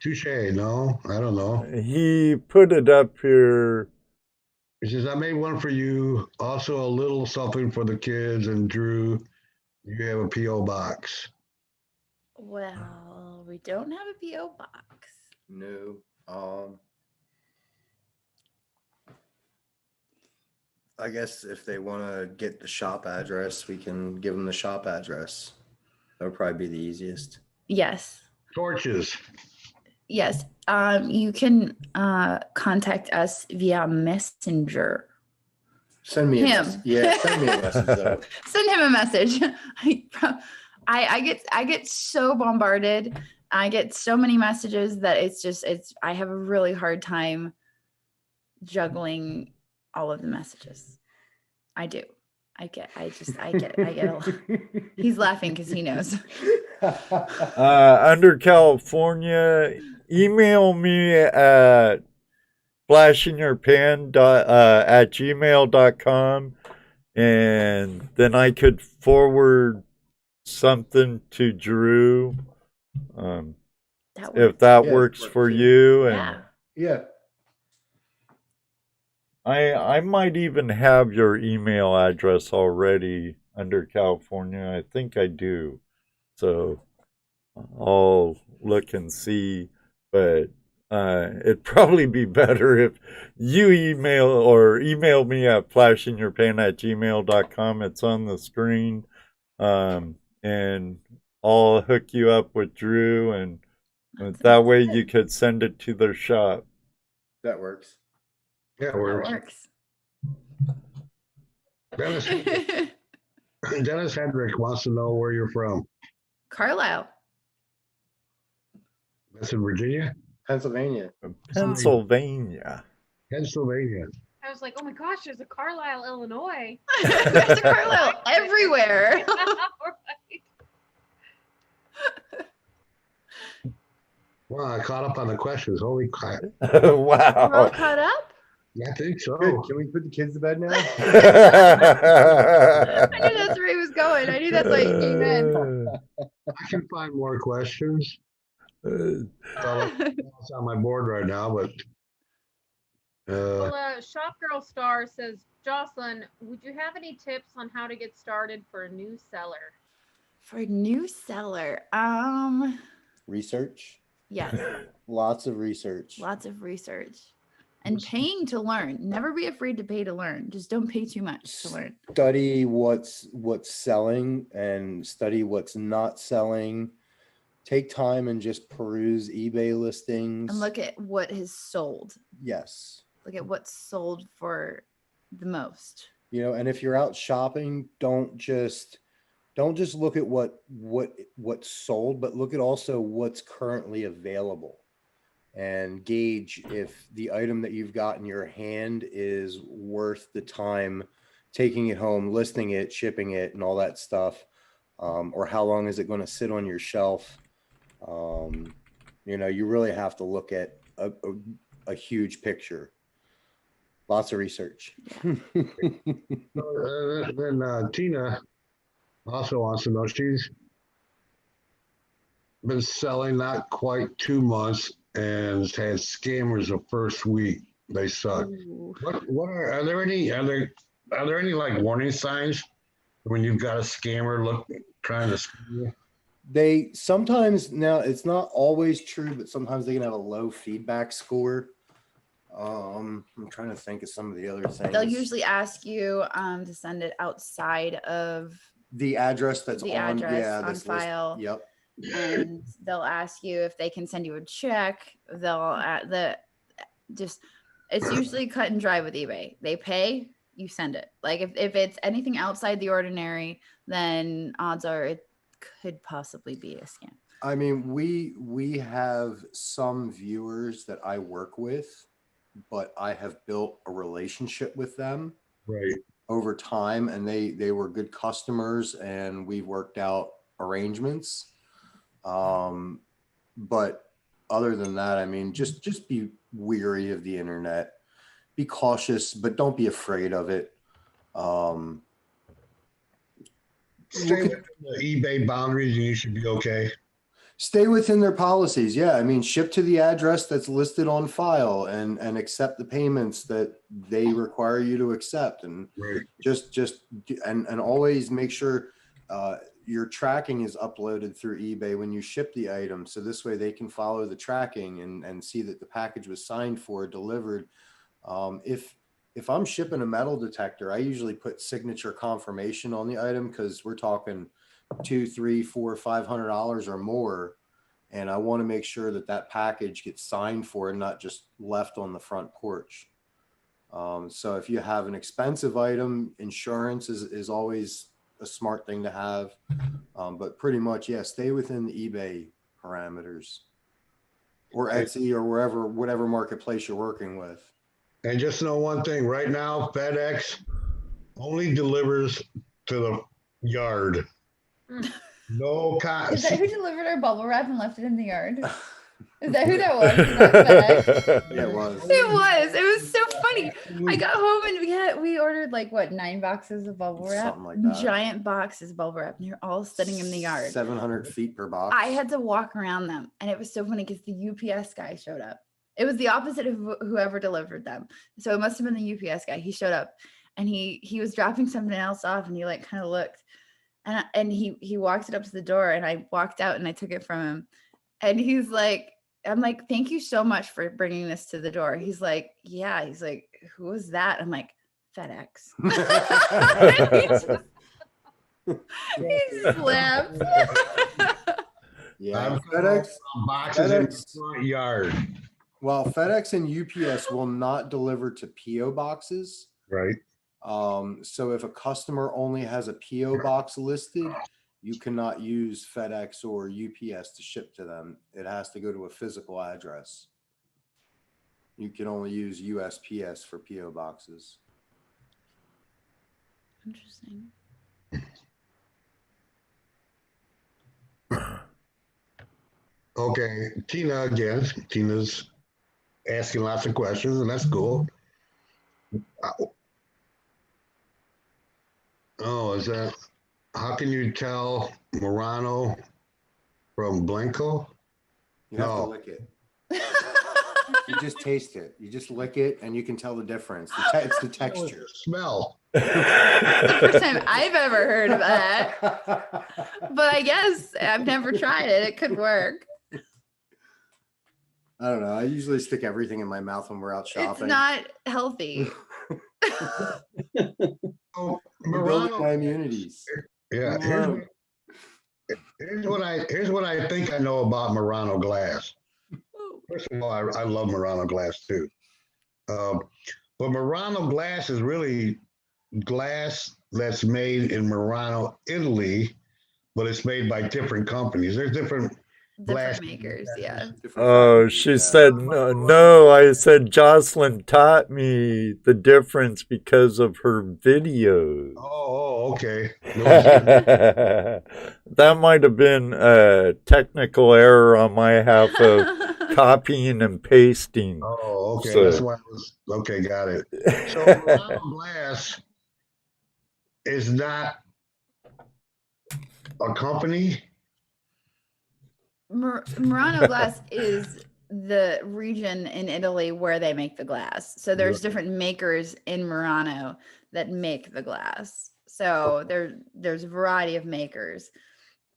Touche. No, I don't know. He put it up here. He says, I made one for you. Also a little something for the kids. And Drew, you have a P.O. box. Well, we don't have a P.O. box. No. I guess if they want to get the shop address, we can give them the shop address. That would probably be the easiest. Yes. Torches. Yes. You can contact us via Messenger. Send me Him. send me a message though. Send him a message. I get so bombarded. I get so many messages that I have a really hard time juggling all of the messages. I do. I get a lot. He's laughing because he knows. Under California, email me at flashingyourpan@gmail.com, and then I could forward something to Drew, if that works for you. And Yeah. I might even have your email address already under California. I think I do. So I'll look and see. But it'd probably be better if you email me at flashingyourpan@gmail.com. It's on the screen. And I'll hook you up with Drew, and that way you could send it to their shop. That works. Yeah, it That works. works. Dennis Hendrick wants to know where you're from. Carlisle. That's in Virginia? Pennsylvania. Pennsylvania. Pennsylvania. I was like, oh my gosh, there's a Carlisle, Illinois. There's a Carlisle everywhere. Right. Wow, I caught up on the questions. Holy crap. We're all Wow. caught up? I think so. Good. Can we put the kids to bed now? I knew that's where he was going. I knew that's like amen. I can find more questions. It's on my board right now, but Well, Shop Girl Star says, Jocelyn, would you have any tips on how to get started for a new seller? For a new seller, Research. yes, Lots of research. lots of research and paying to learn. Never be afraid to pay to learn. Just don't pay too much to learn. Study what's selling and study what's not selling. Take time and just peruse eBay listings. And look at what has sold. Yes. Look at what's sold for the most. You know, and if you're out shopping, don't just look at what's sold, but look at also what's currently available and gauge if the item that you've got in your hand is worth the time taking it home, listing it, shipping it, and all that stuff. Or how long is it going to sit on your shelf? You know, you really have to look at a huge picture. Lots of research. then Tina also wants to know, she's been selling not quite 2 months and has had scammers the first week. They suck. Ooh. What are there any like warning signs when you've got a scammer trying to scam you? They sometimes, now it's not always true, but sometimes they can have a low feedback score. I'm trying to think of some of the other things. They'll usually ask you to send it outside of the address that's the on, address yeah, on this file. list. Yep. And they'll ask you if they can send you a check. It's usually cut and dry with eBay. They pay, you send it. Like if it's anything outside the ordinary, then odds are it could possibly be a scam. I mean, we have some viewers that I work with, but I have built a relationship with them Right. over time, and they were good customers, and we worked out arrangements. But other than that, I mean, just be weary of the internet, be cautious, but don't be afraid of it. Stay within the eBay boundaries and you should be okay. Stay within their policies. Yeah. I mean, ship to the address that's listed on file and accept the payments that they require you to accept. And Right. and always make sure your tracking is uploaded through eBay when you ship the item. So this way they can follow the tracking and see that the package was signed for, delivered. If I'm shipping a metal detector, I usually put signature confirmation on the item because we're talking $200, $300, $400, $500 or more, and I want to make sure that that package gets signed for and not just left on the front porch. So if you have an expensive item, insurance is always a smart thing to have, but pretty much, yeah, stay within the eBay parameters or Etsy or whatever marketplace you're working with. And just know one thing, right now, FedEx only delivers to the yard. No Is that who delivered our bubble wrap and left it in the yard? Is that who that was? Is that FedEx? Yeah, it was. It was. It was so funny. I got home and we ordered like what, 9 boxes of bubble wrap, Something like that. giant boxes of bubble wrap, and they're all sitting in the yard. 700 feet per box. I had to walk around them, and it was so funny because the UPS guy showed up. It was the opposite of whoever delivered them, so it must have been the UPS guy. He showed up, and he was dropping something else off, and he like kind of looked, and he walked it up to the door, and I walked out and I took it from him, and he's like. I'm like, thank you so much for bringing this to the door. He's like, yeah. He's like, who was that? I'm like, FedEx. he just laughed. Yeah, FedEx boxes in the front yard. Well, FedEx and UPS will not deliver to PO boxes. Right. So if a customer only has a PO box listed, you cannot use FedEx or UPS to ship to them. It has to go to a physical address. You can only use USPS for PO boxes. Interesting. Okay, Tina again. Tina's asking lots of questions, and that's cool. Oh, is that? How can you tell Murano from Mcnicol? You have to No. lick it. You just taste it. You just lick it, and you can tell the difference. It's the texture. Smell. The first time I've ever heard of that. But I guess I've never tried it. It could work. I don't know. I usually stick everything in my mouth when we're out shopping. It's not healthy. Oh, Building my Murano. immunities. Yeah. Here's what I think I know about Murano glass. First of all, I love Murano glass too. But Murano glass is really glass that's made in Murano, Italy, but it's made by different companies. There's different glass makers, yeah. Oh, she said, no, I said Jocelyn taught me the difference because of her videos. Oh, okay. That might have been a technical error on my half of copying and pasting. Oh, okay. So- That's why I was okay. Got it. So Murano glass is not a company? Murano glass is the region in Italy where they make the glass. So there's different makers in Murano that make the glass. So there's a variety of makers,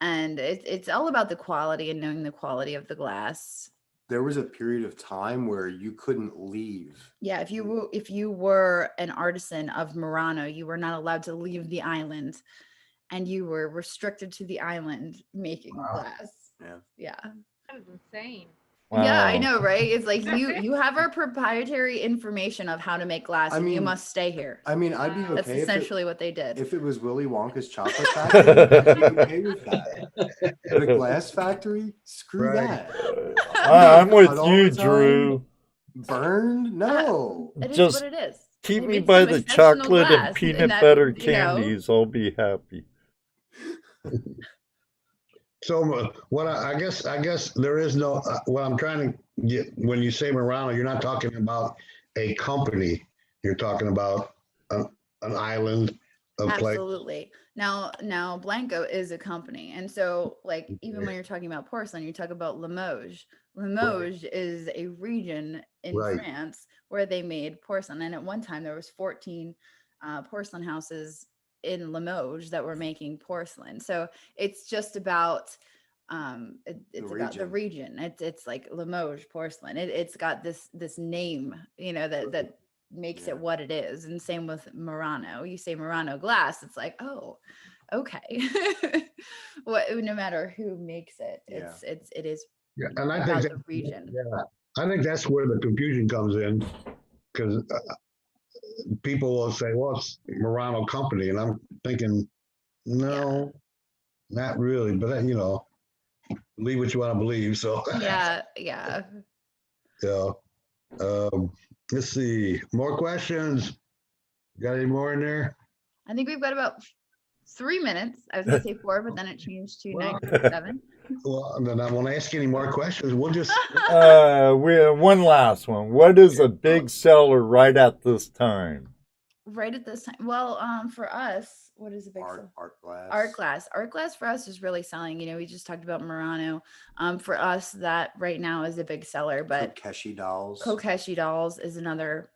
and it's all about the quality and knowing the quality of the glass. There was a period of time where you couldn't leave. Yeah, if you were an artisan of Murano, you were not allowed to leave the island, and you were restricted to the island making glass. Yeah. That is insane. Yeah, I Wow. know, right? It's like you have our proprietary information of how to make glass, I and you mean- must stay here. I mean, I'd be okay That's if essentially what they did. it was Willy Wonka's chocolate factory. I'd be okay with that. The glass factory, screw Right. that. I'm with Cut all you, the time. Drew. Burned? No. It is Just what it is. Keep They me made by some the exceptional chocolate glass, and peanut and that, butter you know, candies. I'll be happy. So what I guess there is no, what I'm trying to get, when you say Murano, you're not talking about a company. You're talking about an island of place. Absolutely. Now Blanco is a company. And so like even when you're talking about porcelain, you talk about Limoges. Limoges is a region in Right. France where they made porcelain. And at one time there was 14 porcelain houses in Limoges that were making porcelain. So it's just about it's about the region. It's like Limoges porcelain. It's got this name, you know, that makes it what it is. And same with Murano. You say Murano glass, it's like, oh, okay. No matter who makes it, it is Yeah, and I about think the region. I think that's where the confusion comes in, because people will say, "Well, it's Murano company," and I'm thinking, no, not really. But then, believe what you want to believe. So Yeah. yeah. Let's see. More questions? Got any more in there? I think we've got about 3 minutes. I was gonna say 4, but then it changed to Well- 9:07. Well, then I won't ask any more questions. We'll just. We have one last one. What is a big seller right at this time? Right at this time. Well, for us, what is a big seller? Art glass. Art glass for us is really selling. We just talked about Murano. For us, that right now is a big seller, but Kokeshi dolls. Kokeshi dolls is another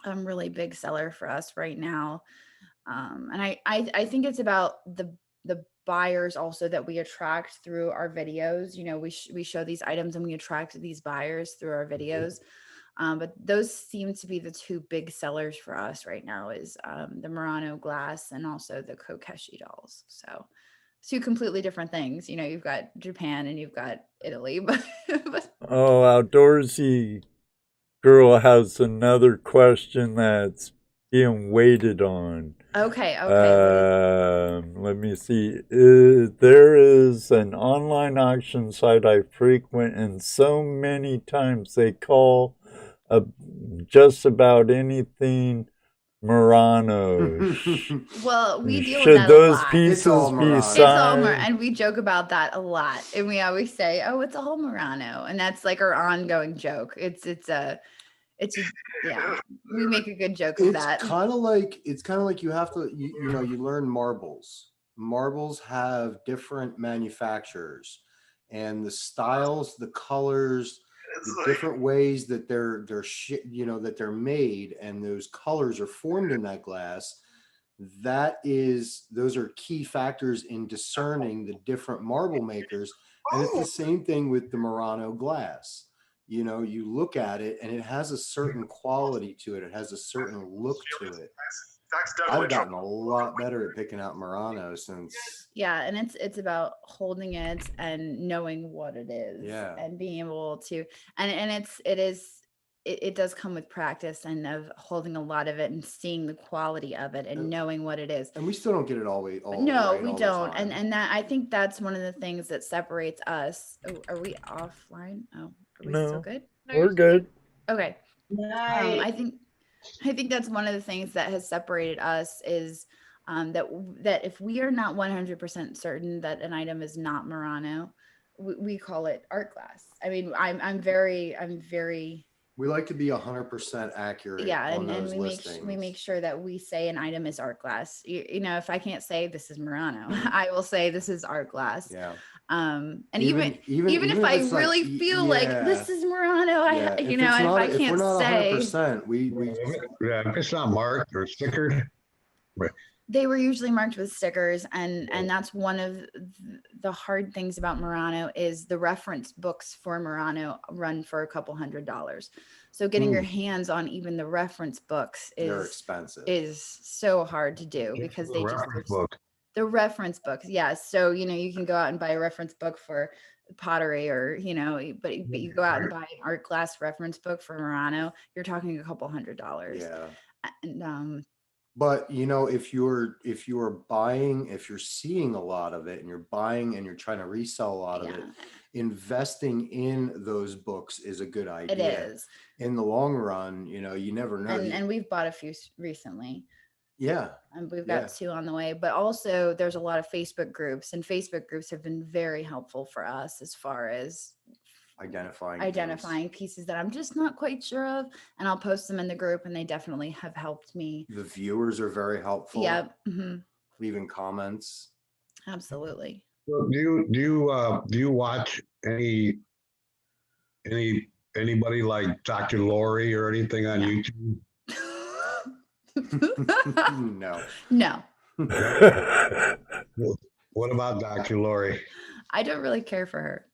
really big seller for us right now. And I think it's about the buyers also that we attract through our videos. We show these items and we attract these buyers through our videos. But those seem to be the two big sellers for us right now is the Murano glass and also the Kokeshi dolls. So two completely different things. You've got Japan and you've got Italy, but Oh, Outdoorsy Girl has another question that's being waited on. okay. Let me see. There is an online auction site I frequent, and so many times they call just about anything Murano. Well, we deal with Should that those a lot. pieces It's all be Murano. It's all signed? and we joke about that a lot, and we always say, "Oh, it's all Murano," and that's like our ongoing joke. It's yeah. We make a good joke of It's that. kind of like you have to you learn marbles. Marbles have different manufacturers, and the styles, the colors, the different ways that that they're made, and those colors are formed in that glass. Those are key factors in discerning the different marble makers, and it's the same thing with the Murano glass. You look at it and it has a certain quality to it. It has a certain look to it. I've gotten a lot better at picking out Murano since. Yeah, and it's about holding it and knowing what it is, and being able to, and it does come with practice and of holding a lot of it and seeing the quality of it and knowing what it is. And we still don't get it all No, right we all the don't. time. And that I think that's one of the things that separates us. Oh, are we offline? Oh, are we still No. good? No, you're We're good. Okay. I think that's one of the things that has separated us is that if we are not 100% certain that an item is not Murano, we call it art glass. I mean, I'm very We like to be 100% accurate. Yeah, on and those we listings. make sure that we say an item is art glass. You know, if I can't say this is Murano, I will say this is art glass. Yeah. And even if if I it's not- really feel like this is Murano, yeah, I you know, if I if can't we're not say 100%, we Yeah, if it's not marked or stickered, they were usually marked with stickers, and that's one of the hard things about Murano is the reference books for Murano run for a couple $100. So getting your hands on even the reference books they're is expensive. so hard to do because they just reference book. the reference books. Yeah. So, you know, you can go out and buy a reference book for pottery or, you know, but you go out and buy an art glass reference book for Murano, you're talking a couple $100. Yeah. And But you know, if you're buying, if you're seeing a lot of it and you're buying and you're trying to resell a lot of it, investing in those books is a good idea. It is. In the long run, you know, you never know. And we've bought a few recently. Yeah. And we've got 2 on the way, but also there's a lot of Facebook groups, and Facebook groups have been very helpful for us as far as identifying pieces that I'm just not quite sure of, and I'll post them in the group, and they definitely have helped me. The viewers are very helpful. Yeah. Leaving comments. Absolutely. So do you watch anybody like Dr. Lori or anything on YouTube? No. What about Dr. Lori? I don't really care for her.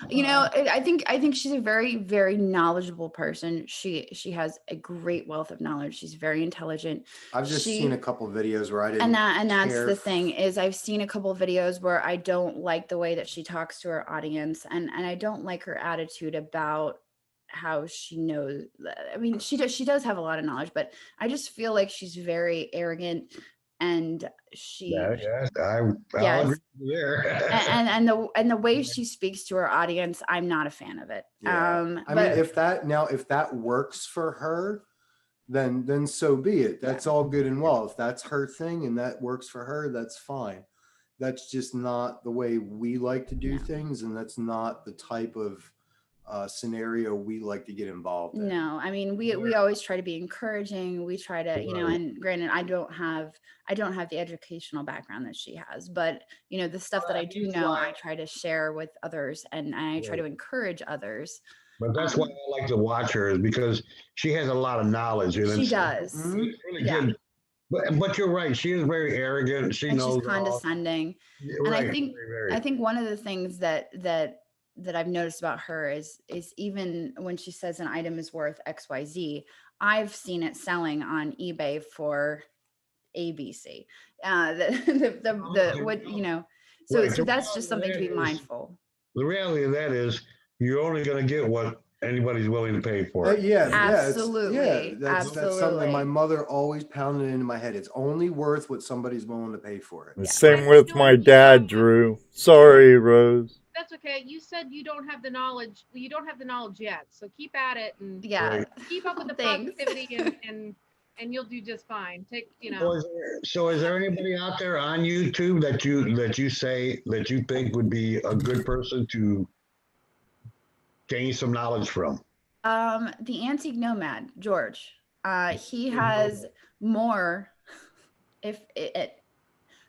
You know, I think she's a very, very knowledgeable person. She has a great wealth of knowledge. She's very intelligent. I've just seen a couple videos where I didn't. And that's the thing is I've seen a couple of videos where I don't like the way that she talks to her audience, and I don't like her attitude about how she knows. I mean, she does have a lot of knowledge, but I just feel like she's very arrogant. And I'll agree there. and the way she speaks to her audience, I'm not a fan of it. I mean, if that works for her, then so be it. That's all good and well. If that's her thing and that works for her, that's fine. That's just not the way we like to do things, and that's not the type of scenario we like to get involved in. No, I mean, we always try to be encouraging. We try to, you know, and granted, I don't have the educational background that she has, but you know, the stuff that I do know, I try to share with others, and I try to encourage others. But that's why I like to watch her, is because she has a lot She of knowledge. does. Really good. But you're right. She is very arrogant. She knows. She's condescending. And I think one of the things that I've noticed about her is even when she says an item is worth XYZ, I've seen it selling on eBay for ABC. What, you know, so that's just something to be mindful. The reality of that is you're only going to get what anybody's willing to pay for it. Absolutely. That's something my mother always pounded into my head. It's only worth what somebody's willing to pay for it. Same with my dad, Drew. Sorry, Rose. That's okay. You said you don't have the knowledge. Well, you don't have the knowledge yet. So keep at it and keep up with the positivity and you'll do just fine. So is there anybody out there on YouTube that you say that you think would be a good person to gain some knowledge from? The Antique Nomad, George. He has more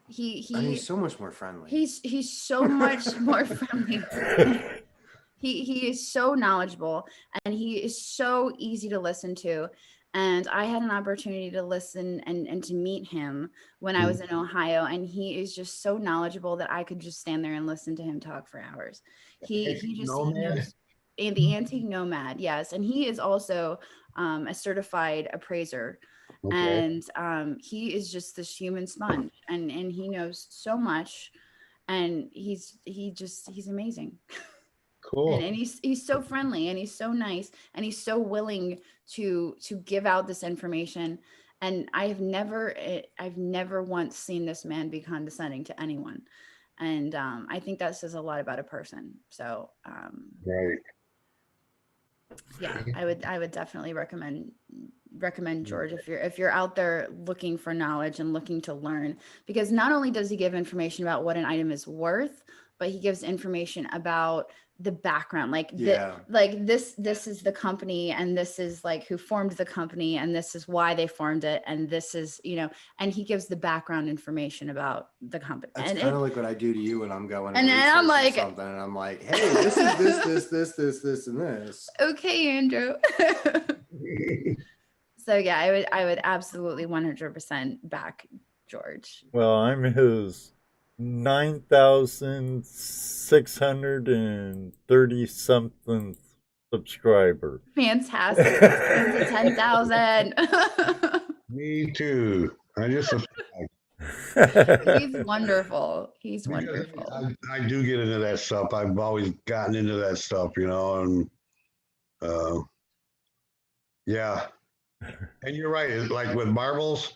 he's so much more friendly. He's so much more friendly. He is so knowledgeable, and he is so easy to listen to. And I had an opportunity to listen and to meet him when I was in Ohio, and he is just so knowledgeable that I could just stand there and listen to him talk for hours. He just knows. And the Antique Nomad, yes, and he is also a certified appraiser. Okay. And he is just this human sponge, and he knows so much, and he's amazing. Cool. And he's so friendly, and he's so nice, and he's so willing to give out this information. And I've never once seen this man be condescending to anyone, and I think that says a lot about a person. So right. Yeah, I would definitely recommend George if you're out there looking for knowledge and looking to learn, because not only does he give information about what an item is worth, but he gives information about the background, like Yeah. this is the company, and this is like who formed the company, and this is why they formed it, and this is, you know, and he gives the background information about the company. That's And kind of like what I do to you when I'm going and then I'm researching like- something, and I'm like, hey, this is this, and this. okay, Andrew. So yeah, I would absolutely 100% back George. Well, I'm his 9,630 something subscriber. Fantastic. Let's get to 10,000. Me too. I just He's wonderful. He's because wonderful. I do get into that stuff. I've always gotten into that stuff, you know, and yeah. And you're right. It's like with marbles,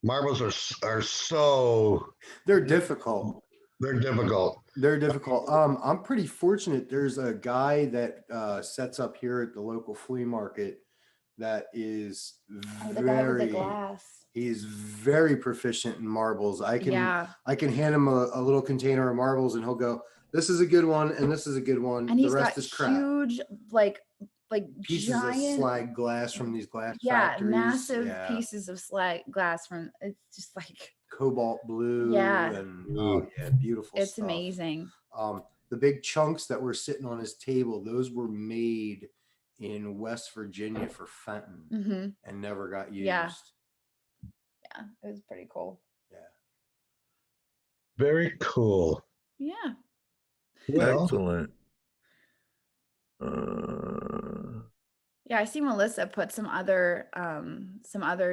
marbles are so They're difficult. they're difficult. They're difficult. I'm pretty fortunate. There's a guy that sets up here at the local flea market that is Oh, the guy with the very. glass. He's very proficient in marbles. I can Yeah. hand him a little container of marbles, and he'll go, "This is a good one, and this is a good one. And The he's rest got is crap." huge, like Pieces giant, of slag glass from these glass yeah, factories. massive Yeah. pieces of slag glass from. It's just like Cobalt blue. Yeah. And oh yeah, beautiful it's stuff. amazing. The big chunks that were sitting on his table, those were made in West Virginia for Fenton Hmm. and never got used. Yeah. Yeah, it was pretty cool. Yeah. Very cool. Yeah. Well, Excellent. Yeah, I see Melissa put some other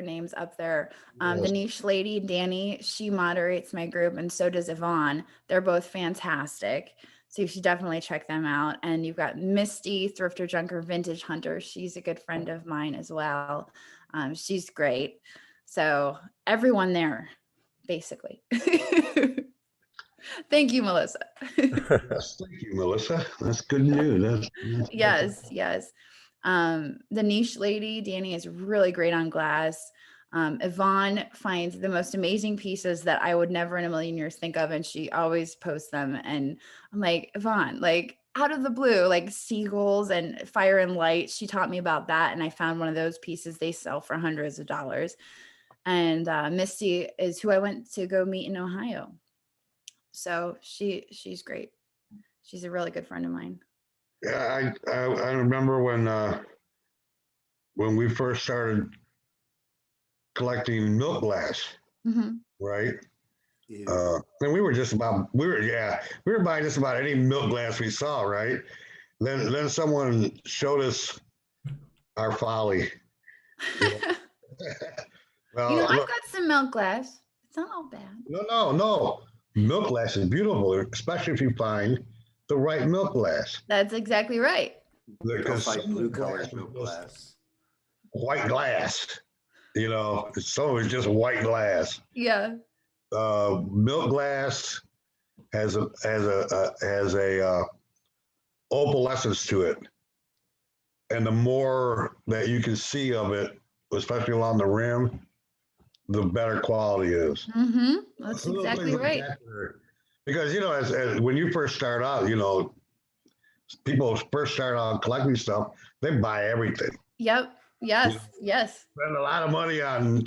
names up there. The Yes. niche lady, Danny, she moderates my group, and so does Yvonne. They're both fantastic. So you should definitely check them out. And you've got Misty, Thrifter Junker, Vintage Hunter. She's a good friend of mine as well. She's great. So everyone there, basically. Thank you, Melissa. yes, thank you, Melissa. That's good news. That's Yes. The niche lady, Danny, is really great on glass. Yvonne finds the most amazing pieces that I would never in a million years think of, and she always posts them. And I'm like, Yvonne, like out of the blue, like seagulls and fire and light. She taught me about that, and I found one of those pieces. They sell for hundreds of dollars. And Misty is who I went to go meet in Ohio. So she's great. She's a really good friend of mine. Yeah, I remember when we first started collecting milk glass, Hmm. right? Yeah. And we were buying just about any milk glass we saw, right? Then someone showed us our folly. Well, You know, I've look, got some milk glass. It's not all bad. no. Milk glass is beautiful, especially if you find the right milk glass. That's exactly right. Because Like some blue glass colored is milk just glass. white glass, you know, some is just white glass. Yeah. Milk glass has a opalescence to it, and the more that you can see of it, especially along the rim, the better quality is. Mm-hmm. That's exactly right. Because you know, as when you first start out, you know, people first start out collecting stuff, they buy everything. Yep. Yes. Yes. Spend a lot of money on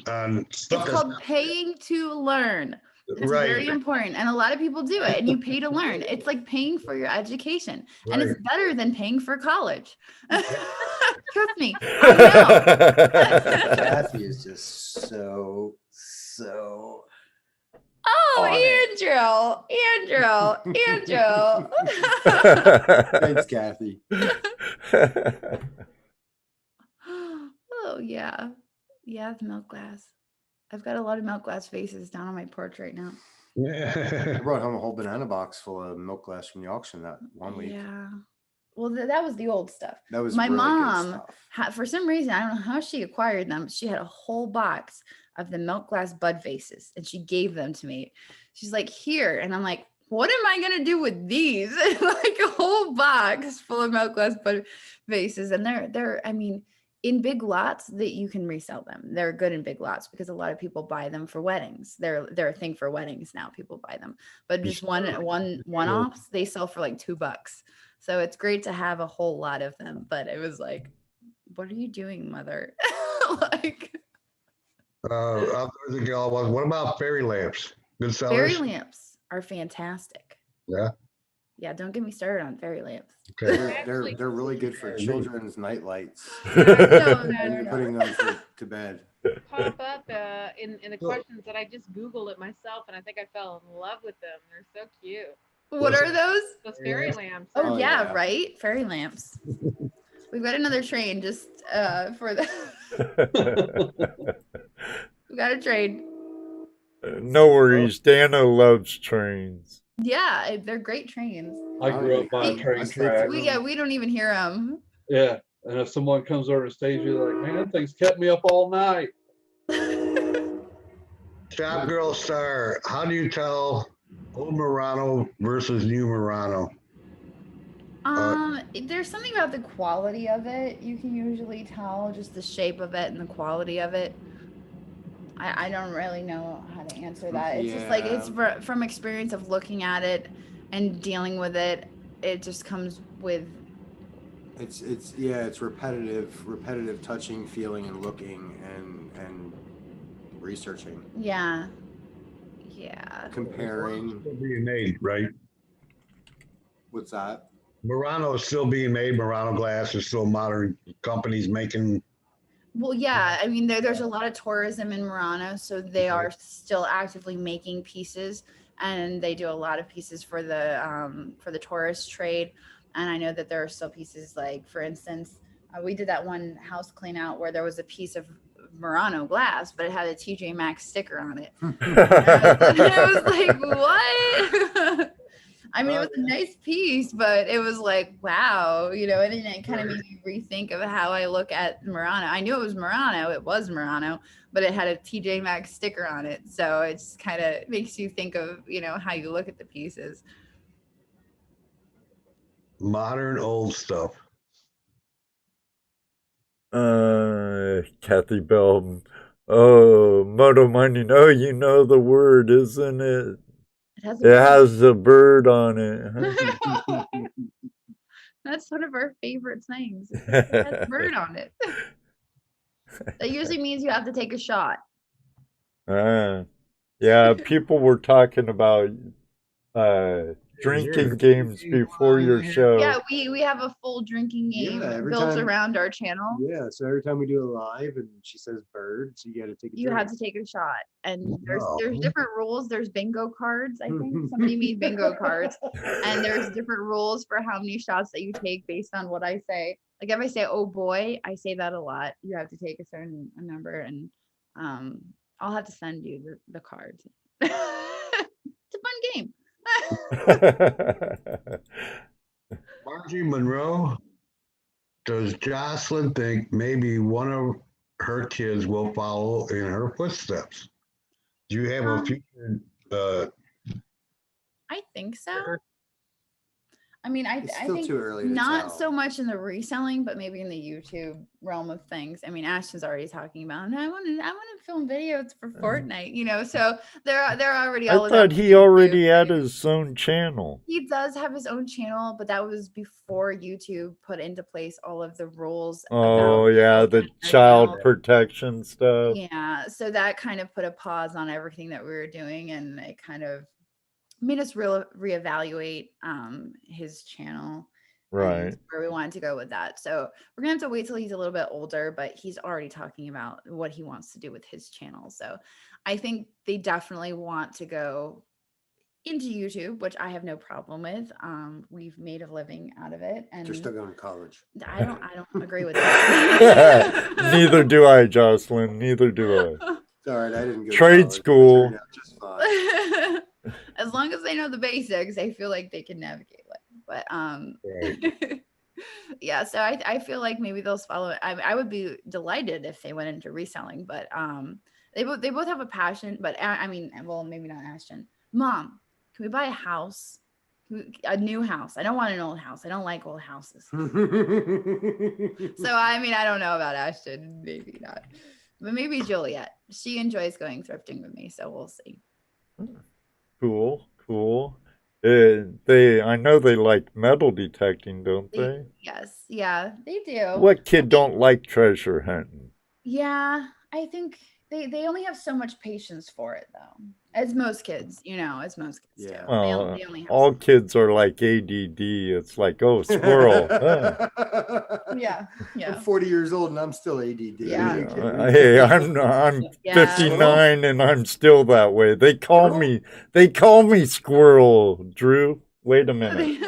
stuff. It's called paying to learn. It's right. very important. And a lot of people do it, and you pay to learn. It's like paying for your education. And it's better than paying for college. Trust me. I know. Kathy is just so Oh, on Andrew. thanks, Kathy. Oh, yeah. Yeah, the milk glass. I've got a lot of milk glass vases down on my porch right now. I brought home a whole banana box full of milk glass from the auction that one week. Yeah. Well, that was the old stuff. That was My really good mom stuff. for some reason, I don't know how she acquired them. She had a whole box of the milk glass bud vases, and she gave them to me. She's like, here. And I'm like, what am I going to do with these? Like a whole box full of milk glass bud vases. And they're, I mean, in big lots that you can resell them. They're good in big lots because a lot of people buy them for weddings. They're a thing for weddings now. People buy them, but just one-offs, they sell for like $2. So it's great to have a whole lot of them. But it was like, what are you doing, mother? Like, there's a girl was. What about fairy lamps? Good fairy sellers. lamps are fantastic. Yeah. Yeah, don't get me started on fairy lamps. Okay. They're really good for children's night lights. No, And you're putting them to bed. Pop up in the questions that I just Googled it myself, and I think I fell in love with them. They're so cute. What are those? Those fairy lamps. Oh, Oh, yeah, yeah. right. Fairy lamps. We've got another train just for the. We got a train. No worries. Dano loves trains. Yeah, they're great trains. I grew up by a I train track. We don't even hear them. Yeah. And if someone comes over the stage, you're like, man, that thing's kept me up all night. Shop Girl Star, how do you tell old Murano versus new Murano? There's something about the quality of it. You can usually tell just the shape of it and the quality of it. I don't really know how to answer that. It's just like, it's from experience of looking at it and dealing with it. It just comes with. It's repetitive touching, feeling, and looking, and researching. Yeah. Comparing. Still being made, right? What's that? Murano is still being made. Murano glass is still modern companies making. Well, yeah. I mean, there's a lot of tourism in Murano, so they are still actively making pieces, and they do a lot of pieces for the tourist trade. And I know that there are still pieces like, for instance, we did that one house clean out where there was a piece of Murano glass, but it had a TJ Maxx sticker on it. And I was like, what? I mean, it was a nice piece, but it was like, wow, and then it kind of made me rethink of how I look at Murano. I knew it was Murano, but it had a TJ Maxx sticker on it. So it just kind of makes you think of, how you look at the pieces. Modern old stuff. Kathy Bell. Oh, Moto Mining. Oh, you know the word, isn't it? It has a bird on it. That's one of our favorite things. It has a bird on it. That usually means you have to take a shot. Yeah, people were talking about drinking games before your show. Yeah, we have a full drinking game built around our channel. Yeah, so every time we do a live and she says bird, so you got to take a You drink. have to take a shot. And there's different rules. There's bingo cards, I think. Somebody made bingo cards. And there's different rules for how many shots that you take based on what I say. Like if I say, oh boy, I say that a lot. You have to take a certain number, and I'll have to send you the cards. It's a fun game. Margie Monroe, does Jocelyn think maybe one of her kids will follow in her footsteps? Do you have a future? I think so. I mean, I think too early to not tell. so much in the reselling, but maybe in the YouTube realm of things. I mean, Ashton's already talking about, and I want to film videos for Fortnite, so they're already all I thought he already had his own channel. He does have his own channel, but that was before YouTube put into place all of the rules. Oh, yeah, the child protection stuff. Yeah, so that kind of put a pause on everything that we were doing, and it kind of made us reevaluate his channel, right, where we wanted to go with that. So we're gonna have to wait till he's a little bit older, but he's already talking about what he wants to do with his channel. So I think they definitely want to go into YouTube, which I have no problem with. We've made a living out of it, and They're still going to college. I don't agree with that. Neither do I, Jocelyn. Neither do I. It's all right, I didn't go trade to school. Just fine. As long as they know the basics, I feel like they can navigate life. But yeah, so I feel like maybe they'll follow it. I would be delighted if they went into reselling, but they both have a passion. But I mean, well, maybe not Ashton. Mom, can we buy a house? A new house. I don't want an old house. I don't like old houses. So I mean, I don't know about Ashton. Maybe not, but maybe Juliet. She enjoys going thrifting with me, so we'll see. Cool. I know they like metal detecting, don't they? Yes, yeah, they do. What kid don't like treasure hunting? Yeah, I think they only have so much patience for it, though. As most kids, as most kids do. Yeah. Well, They only have all kids are like ADD. It's like, oh, squirrel. Yeah. I'm 40 years old and I'm still ADD. Yeah. Hey, I'm Yeah. 59 and I'm still that way. They call me squirrel, Drew. Wait a minute.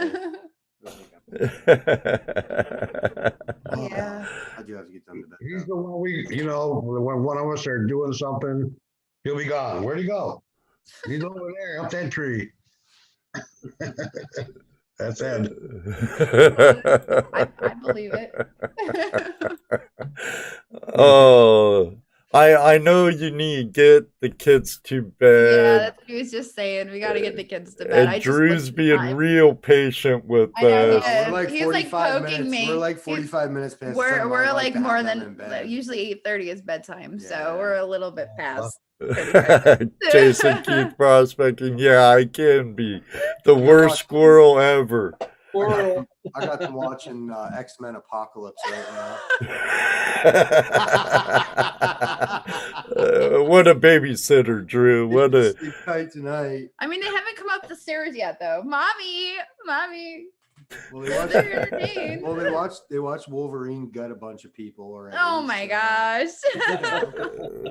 Yeah. I do have to get done to bed. He's the one when one of us are doing something, he'll be gone. Where'd he go? He's over there, up that tree. That's Ed. I believe it. Oh, I know you need to get the kids to Yeah, bed. that's what he was just saying. We got to get the kids to bed. And Drew's being real patient with I know, us. yeah. We're like He's, 45 poking minutes. me. We're like 45 minutes past. We're I'd like to more have them in than bed. usually 8:30 is bedtime, so Yeah. we're a little bit past. Jason Keith prospecting. Yeah, I can be the worst squirrel ever. Squirrel. I got them watching X-Men Apocalypse right now. What a babysitter, Drew. What a Sleep tight tonight. I mean, they haven't come up the stairs yet, though. Mommy. Well, They're entertained. they watched Wolverine gut a bunch of people already. Oh my gosh.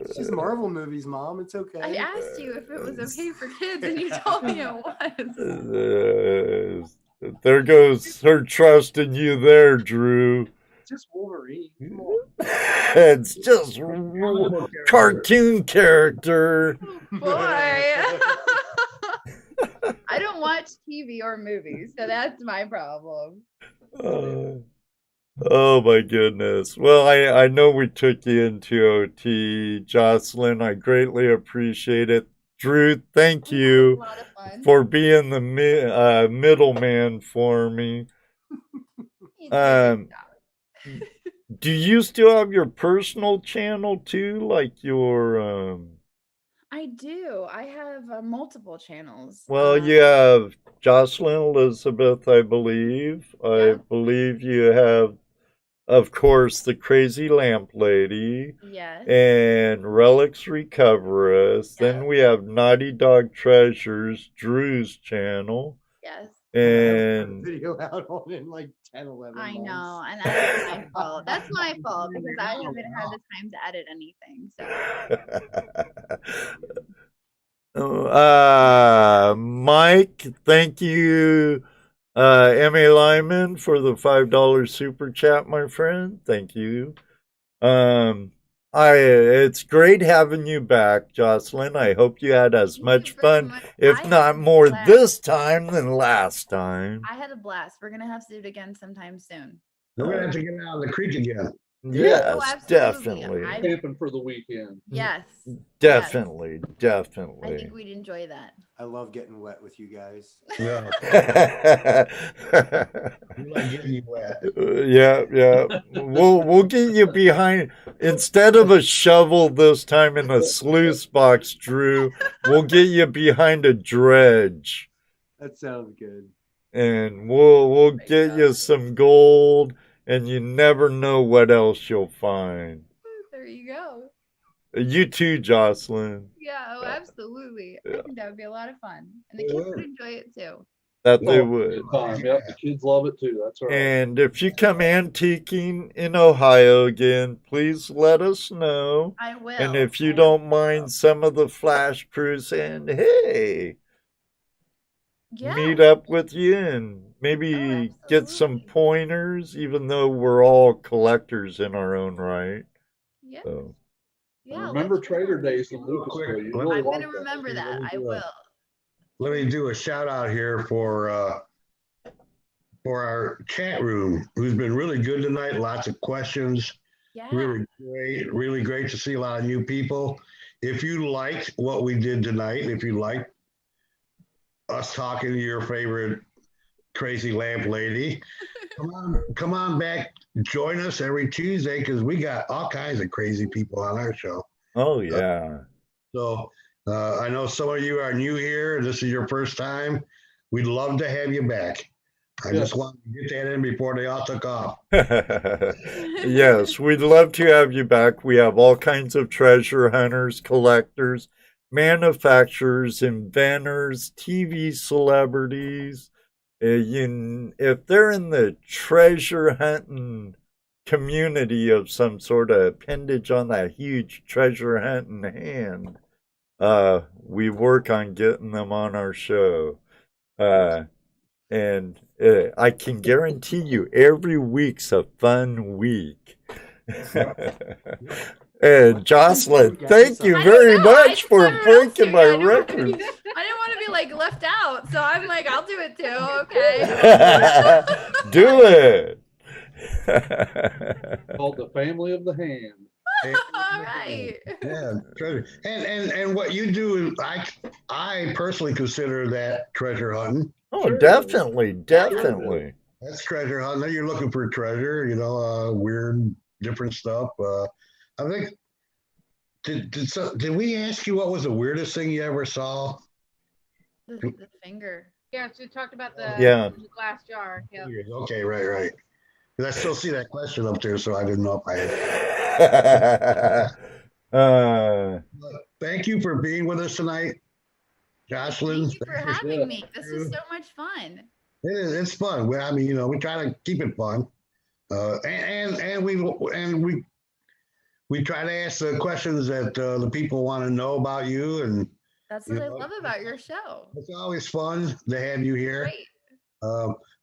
It's just Marvel movies, Mom. It's okay. I asked you if it was okay for kids, and you told me it was. There goes her trust in you there, Drew. Just Wolverine. Come on. It's just cartoon character. Boy. I don't watch TV or movies, so that's my problem. Oh my goodness. Well, I know we took you into OT, Jocelyn. I greatly appreciate it. Drew, thank you A lot of fun. for being the middleman for me. You did a good job. Do you still have your personal channel too? Like your I do. I have multiple channels. well, you have Jocelyn Elizabeth, I believe. I Yeah. believe you have, of course, the Crazy Lamp Lady Yes. and Relics Recover Us. Then Yes. we have Naughty Dog Treasures, Drew's channel. Yes. And Video out on in like 10, 11 I months. know, and that's my fault. That's my fault because I haven't had the time to edit anything. So Mike, thank you, M.A. Lyman, for the $5 super chat, my friend. Thank you. It's great having you back, Jocelyn. I hope you had as much fun, if not more, this time than last time. I had a blast. We're gonna have to do it again sometime soon. We're gonna have to get out of the creek again. Yes, Oh, absolutely. definitely. Camping for the weekend. Yes. Definitely, I definitely. think we'd enjoy that. I love getting wet with you guys. Yeah. We like getting you wet. Yeah. We'll get you behind, instead of a shovel this time in a sluice box, Drew. We'll get you behind a dredge, That sounds good. and we'll get you some gold, and you never know what else you'll find. There you go. You too, Jocelyn. Yeah, oh, absolutely. I Yeah. think that would be a lot of fun. And the kids would enjoy it too. That they Yeah. would. Good time. Yep, the kids love it too. That's right. And if you come antiquing in Ohio again, please let us know. I will. And if you don't mind some of the flash crews saying, hey, yeah. meet up with you and maybe get some absolutely. pointers, even though we're all collectors in our own right. Yeah. So, Yeah. Remember let's Trader go. Days in Lucasville. You really I'm like gonna that. remember that. I will. Let me do a shout out here for our chat room, who's been really good tonight. Lots of questions. Yeah. Really great to see a lot of new people. If you liked what we did tonight, if you liked us talking to your favorite Crazy Lamp Lady. Come on back. Join us every Tuesday because we got all kinds of crazy people on our show. Oh, yeah. So I know some of you are new here. This is your first time. We'd love to have you back. I just want to get that in before they all took off. Yes, we'd love to have you back. We have all kinds of treasure hunters, collectors, manufacturers, inventors, TV celebrities. If they're in the treasure hunting community of some sort of appendage on that huge treasure hunting hand, we work on getting them on our show. And I can guarantee you every week's a fun week. And Jocelyn, thank you very much for breaking my record. I didn't want to be like left out, so I'm like, I'll do it too. Okay. Do it. Called the family of the hand. All right. Yeah, treasure. And what you do, I personally consider that treasure hunting. Oh, definitely. That's treasure hunting. You're looking for treasure, weird, different stuff. I think did we ask you what was the weirdest thing you ever saw? The finger. Yeah, she talked about the glass jar. Yeah. Okay, right. Because I still see that question up there, so I didn't know if I had. Thank you for being with us tonight, Jocelyn. Thank you for having me. This is so much fun. It's fun. We try to keep it fun, and we try to ask the questions that the people want to know about you, and that's what I love about your show. It's always fun to have you here. Great.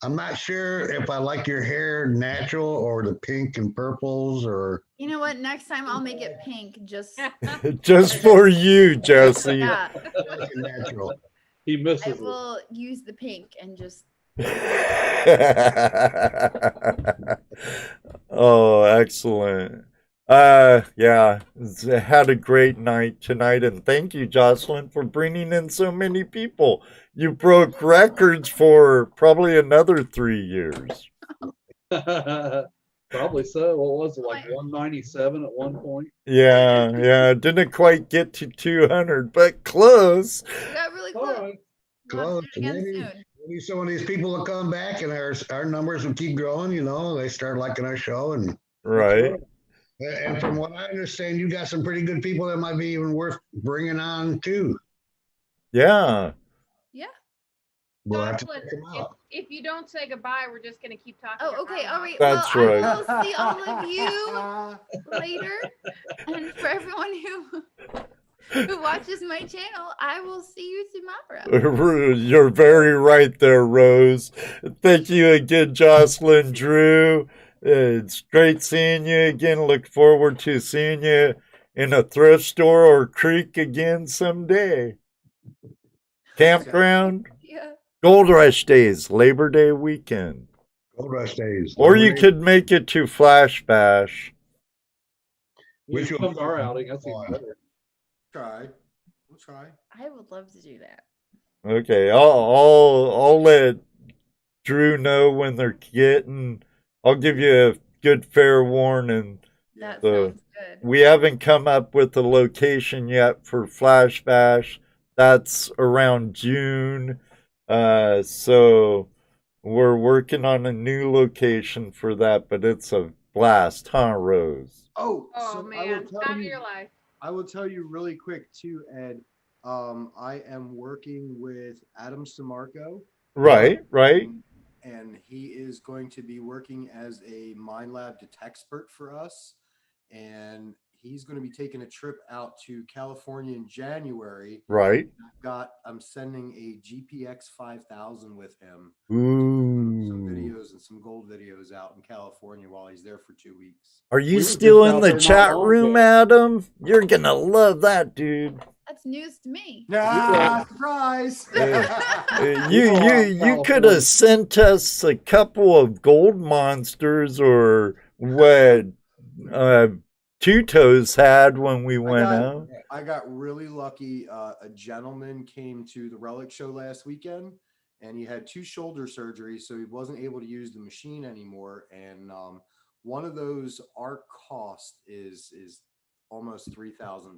I'm not sure if I like your hair natural or the pink and purples, or you know what? Next time I'll make it pink, just for you, Josie. Yeah. Natural. He misses I it. will use the pink and just. Oh, excellent. Yeah, had a great night tonight, and thank you, Jocelyn, for bringing in so many people. You broke records for probably another 3 years. Probably so. What was it, like 197 at one point? Yeah, didn't quite get to 200, but close. We got really All close. right. close. Again Maybe soon. some of these people will come back, and our numbers will keep growing. They start liking our show, and Right. And from what I understand, you got some pretty good people that might be even worth bringing on too. Yeah. Yeah. We'll have to Jocelyn, check them out. if you don't say goodbye, we're just gonna keep talking. Oh, okay. All right. That's well, right. I will see all of you later. And for everyone who watches my channel, I will see you tomorrow. You're very right there, Rose. Thank you again, Jocelyn, Drew. It's great seeing you again. Look forward to seeing you in a thrift store or creek again someday. Campground, Yeah. Gold Rush Days, Labor Day weekend. Gold Rush Days. Or you could make it to Flash Bash. We Which should one? come to our outing. That's even better. We'll try. I would love to do that. Okay, I'll let Drew know when they're getting. I'll give you a good fair warning. That So, sounds good. We haven't come up with the location yet for Flash Bash. That's around June. So we're working on a new location for that, but it's a blast, huh, Rose? Oh, Oh so man, time of your life. I will tell you really quick too, Ed. I am working with Adam Samarco. Right. And he is going to be working as a Mind Lab Detexpert for us. And he's going to be taking a trip out to California in January. Right. I'm sending a GPX 5000 with him. Some Ooh. videos and some gold videos out in California while he's there for 2 weeks. Are you We were still just in out the there not chat long room, ago. Adam? You're going to love that, dude. That's news to me. Surprise! You could have sent us a couple of gold monsters or what Two Toes had when we went out. I got really lucky. A gentleman came to the Relic show last weekend, and he had 2 shoulder surgeries, so he wasn't able to use the machine anymore. And one of those ARC cost is almost $3,000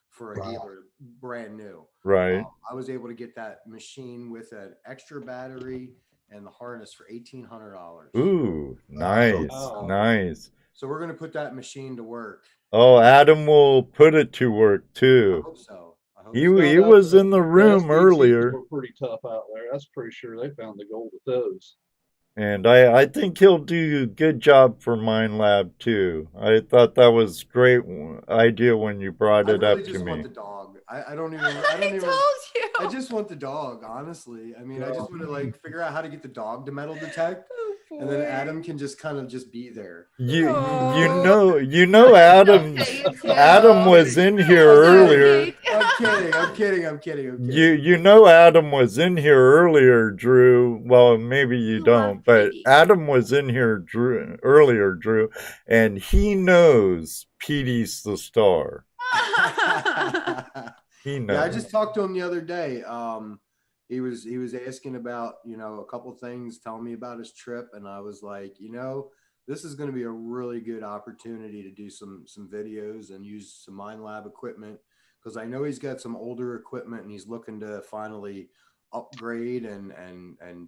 for a Wow. dealer, brand new. Right. I was able to get that machine with an extra battery and the harness for $1,800. Ooh, nice, Wow. nice. So we're gonna put that machine to work. Oh, Adam will put it to work I too. hope so. I hope He so. he Found out was that in the the room SDCs earlier, were pretty tough out there. That's pretty sure they found the gold with those. and I think he'll do a good job for Mind Lab too. I thought that was great idea when you brought I it really up to just want me. the dog. I don't even. I I don't even. told you. I just want the dog, honestly. I mean, I just want to like figure out how to get the dog to metal detect, Oh, and then boy. Adam can just kind of just be there. You Oh. Adam Okay, you Adam too. was in here Oh, earlier. okay. I'm kidding. I'm kidding. You know Adam was in here earlier, Drew. Well, maybe you You don't, love but Petey. Adam was in here earlier, Drew, and he knows Petey's the star. He knows. Yeah, I just talked to him the other day. He was asking about, a couple things, telling me about his trip, and I was like, this is going to be a really good opportunity to do some videos and use some Mind Lab equipment, because I know he's got some older equipment and he's looking to finally upgrade and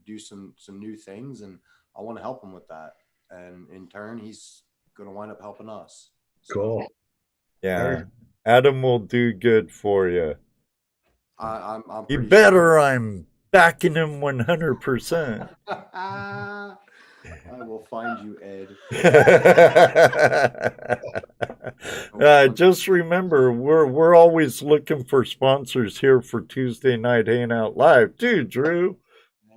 do some new things, and I want to help him with that. And in turn, he's going to wind up helping us. So, Cool. Yeah, Adam will do good for you. I'm You pretty better. I'm backing him 100%. I will find you, Ed. Just remember, we're always looking for sponsors here for Tuesday Night Hangout Live too, Drew.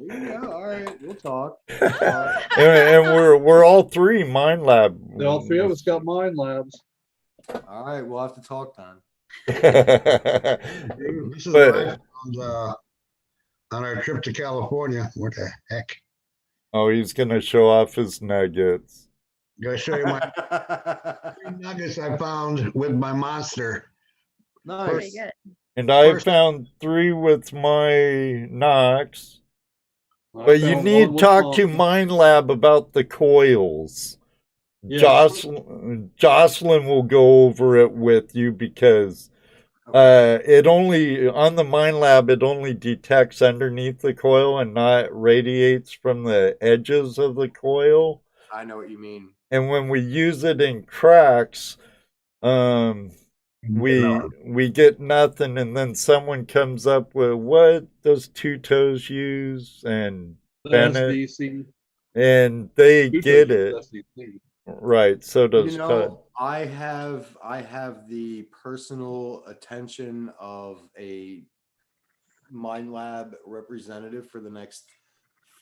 There you go. All right, we'll talk. and we're all 3 Mind Lab. All 3 of us got Mind Labs. All right, we'll have to talk then. This is what I found on our trip to California. What the heck? Oh, he's gonna show off his nuggets. I'm gonna show you my 3 nuggets I found with my monster. Nice. Pretty good. And I First- found 3 with my Knox. I But you found need one to with talk to Monty. Mind Lab about the coils. Yeah. Jocelyn will go over it with you, because it only, on the Mind Lab, it only detects underneath the coil and not radiates from the edges of the coil. I know what you mean. And when we use it in cracks, we get nothing, and then someone comes up with, what does Two Toes use? And The Bennett, SDC. and they Two get Toes it. SDC. Right, so does Cut. I have the personal attention of a Mind Lab representative for the next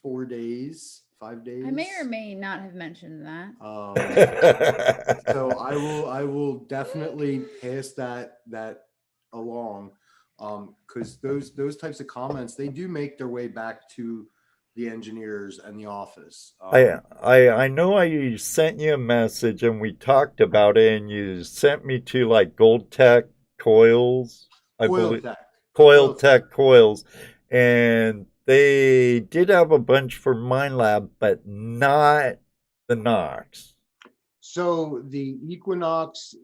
4 days, 5 days. I may or may not have mentioned that. So I will definitely pass that along, because those types of comments, they do make their way back to the engineers and the office. I know I sent you a message and we talked about it, and you sent me to like Gold Tech Coils, I believe. Coil Tech Coils, and they did have a bunch for Mind Lab, but not the Knox. So the Equinox,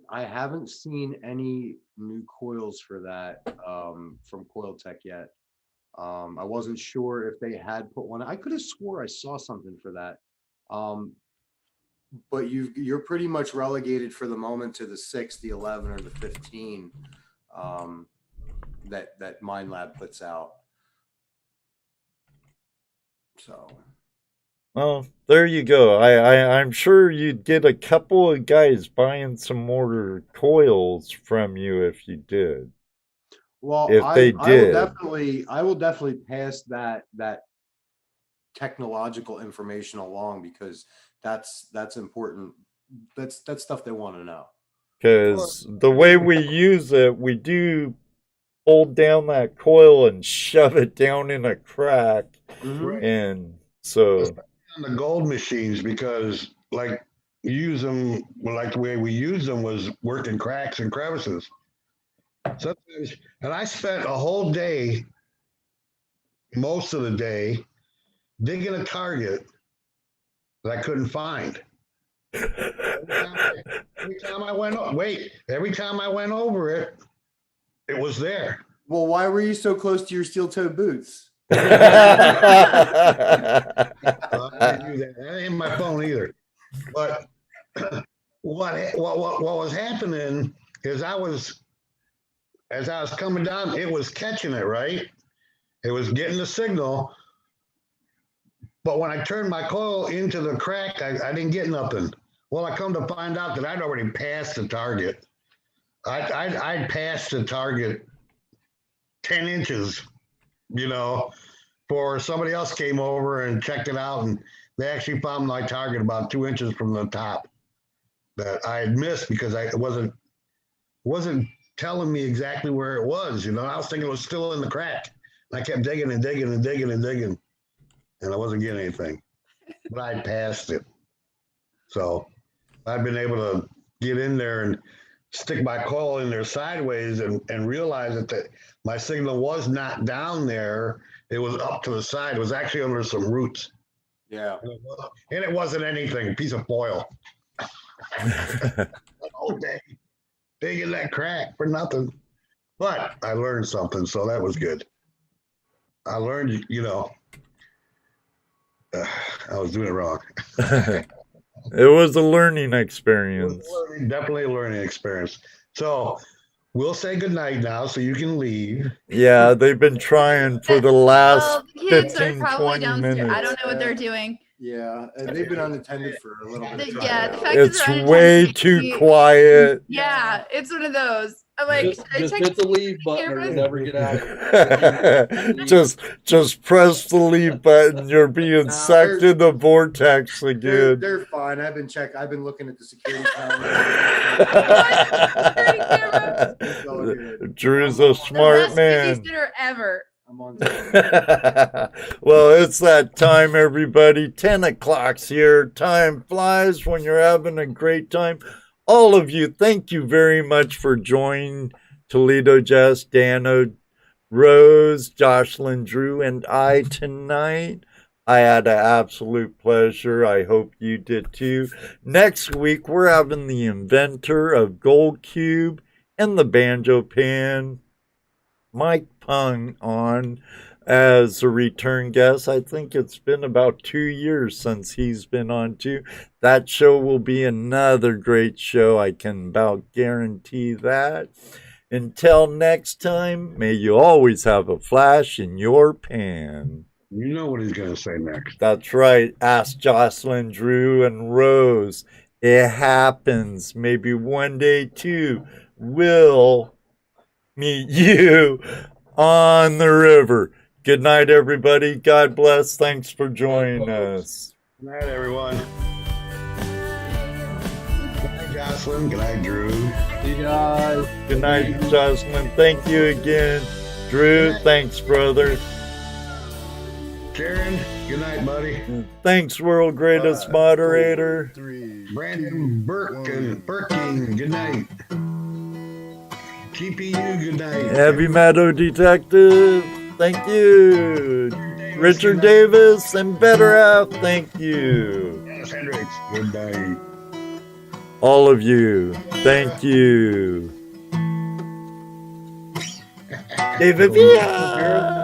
I haven't seen any new coils for that from Coil Tech yet. I wasn't sure if they had put one. I could have swore I saw something for that. But you're pretty much relegated for the moment to the 6, the 11, or the 15 that Mind Lab puts out. So. Well, there you go. I'm sure you'd get a couple of guys buying some more coils from you if you did. Well, if they did, I will definitely pass that technological information along, because that's important. That's stuff they want to know. Because the way we use it, we do hold down that coil and shove it down in a crack, and so on the gold machines, because like you use them, like the way we use them was working cracks and crevices. Sometimes, and I spent a whole day most of the day digging a target that I couldn't find. Every time I went over it, it was there. Well, why were you so close to your steel-toed boots? I didn't do that. That ain't my phone either. But what was happening is as I was coming down, it was catching it, right? It was getting the signal. But when I turned my coil into the crack, I didn't get nothing. Well, I come to find out that I'd already passed the target. I'd passed the target 10 inches, before somebody else came over and checked it out, and they actually found my target about 2 inches from the top that I had missed because it wasn't telling me exactly where it was. I was thinking it was still in the crack. And I kept digging and digging and digging and digging, and I wasn't getting anything. But I passed it. So I've been able to get in there and stick my coil in there sideways and realize that my signal was not down there. It was up to the side. It was actually under some roots. Yeah. And it wasn't anything, a piece of foil. Oh, dang. Digging that crack for nothing. But I learned something, so that was good. I learned, I was doing it wrong. It was a learning experience. Definitely a learning experience. So we'll say goodnight now so you can leave. Yeah, they've been trying for the last the kids 15, are probably 20 downstairs. minutes. I don't know what they're doing. Yeah, and they've been unattended for a little bit. The fact that It's they're way unattended too makes me- quiet. Yeah, it's one of those. I'm like, Just I checked hit the leave the button or cameras. you'll never get out of it. just press the leave button. You're being sucked in the vortex again. They're fine. I've been looking at the security cameras. It's all good. Drew's a smart the best man. babysitter ever. I'm on time. Well, it's that time, everybody. 10 o'clock's here. Time flies when you're having a great time. All of you, thank you very much for joining Toledo Jess, Dano, Rose, Jocelyn, Drew, and I tonight. I had an absolute pleasure. I hope you did too. Next week, we're having the inventor of Gold Cube and the Banjo Pan, Mike Pung, on as a return guest. I think it's been about 2 years since he's been on too. That show will be another great show. I can about guarantee that. Until next time, may you always have a flash in your pan. You know what he's going to say next. That's right. Ask Jocelyn, Drew, and Rose. It happens. Maybe one day too, we'll meet you on the river. Good night, everybody. God bless. Thanks for joining us. Good night, everyone. Good night, Jocelyn. Good night, Drew. See you guys. Good night, Jocelyn. Thank you again. Drew, thanks, brother. Karen, good night, buddy. Thanks, world greatest 5, moderator. 4, 3, Brandon Birkin, good night. TPU, good night. Heavy Meadow Detective, thank you. Richard Davis and Better Half, thank you. Dennis Hendricks, good night. All of you, thank you. David Villa.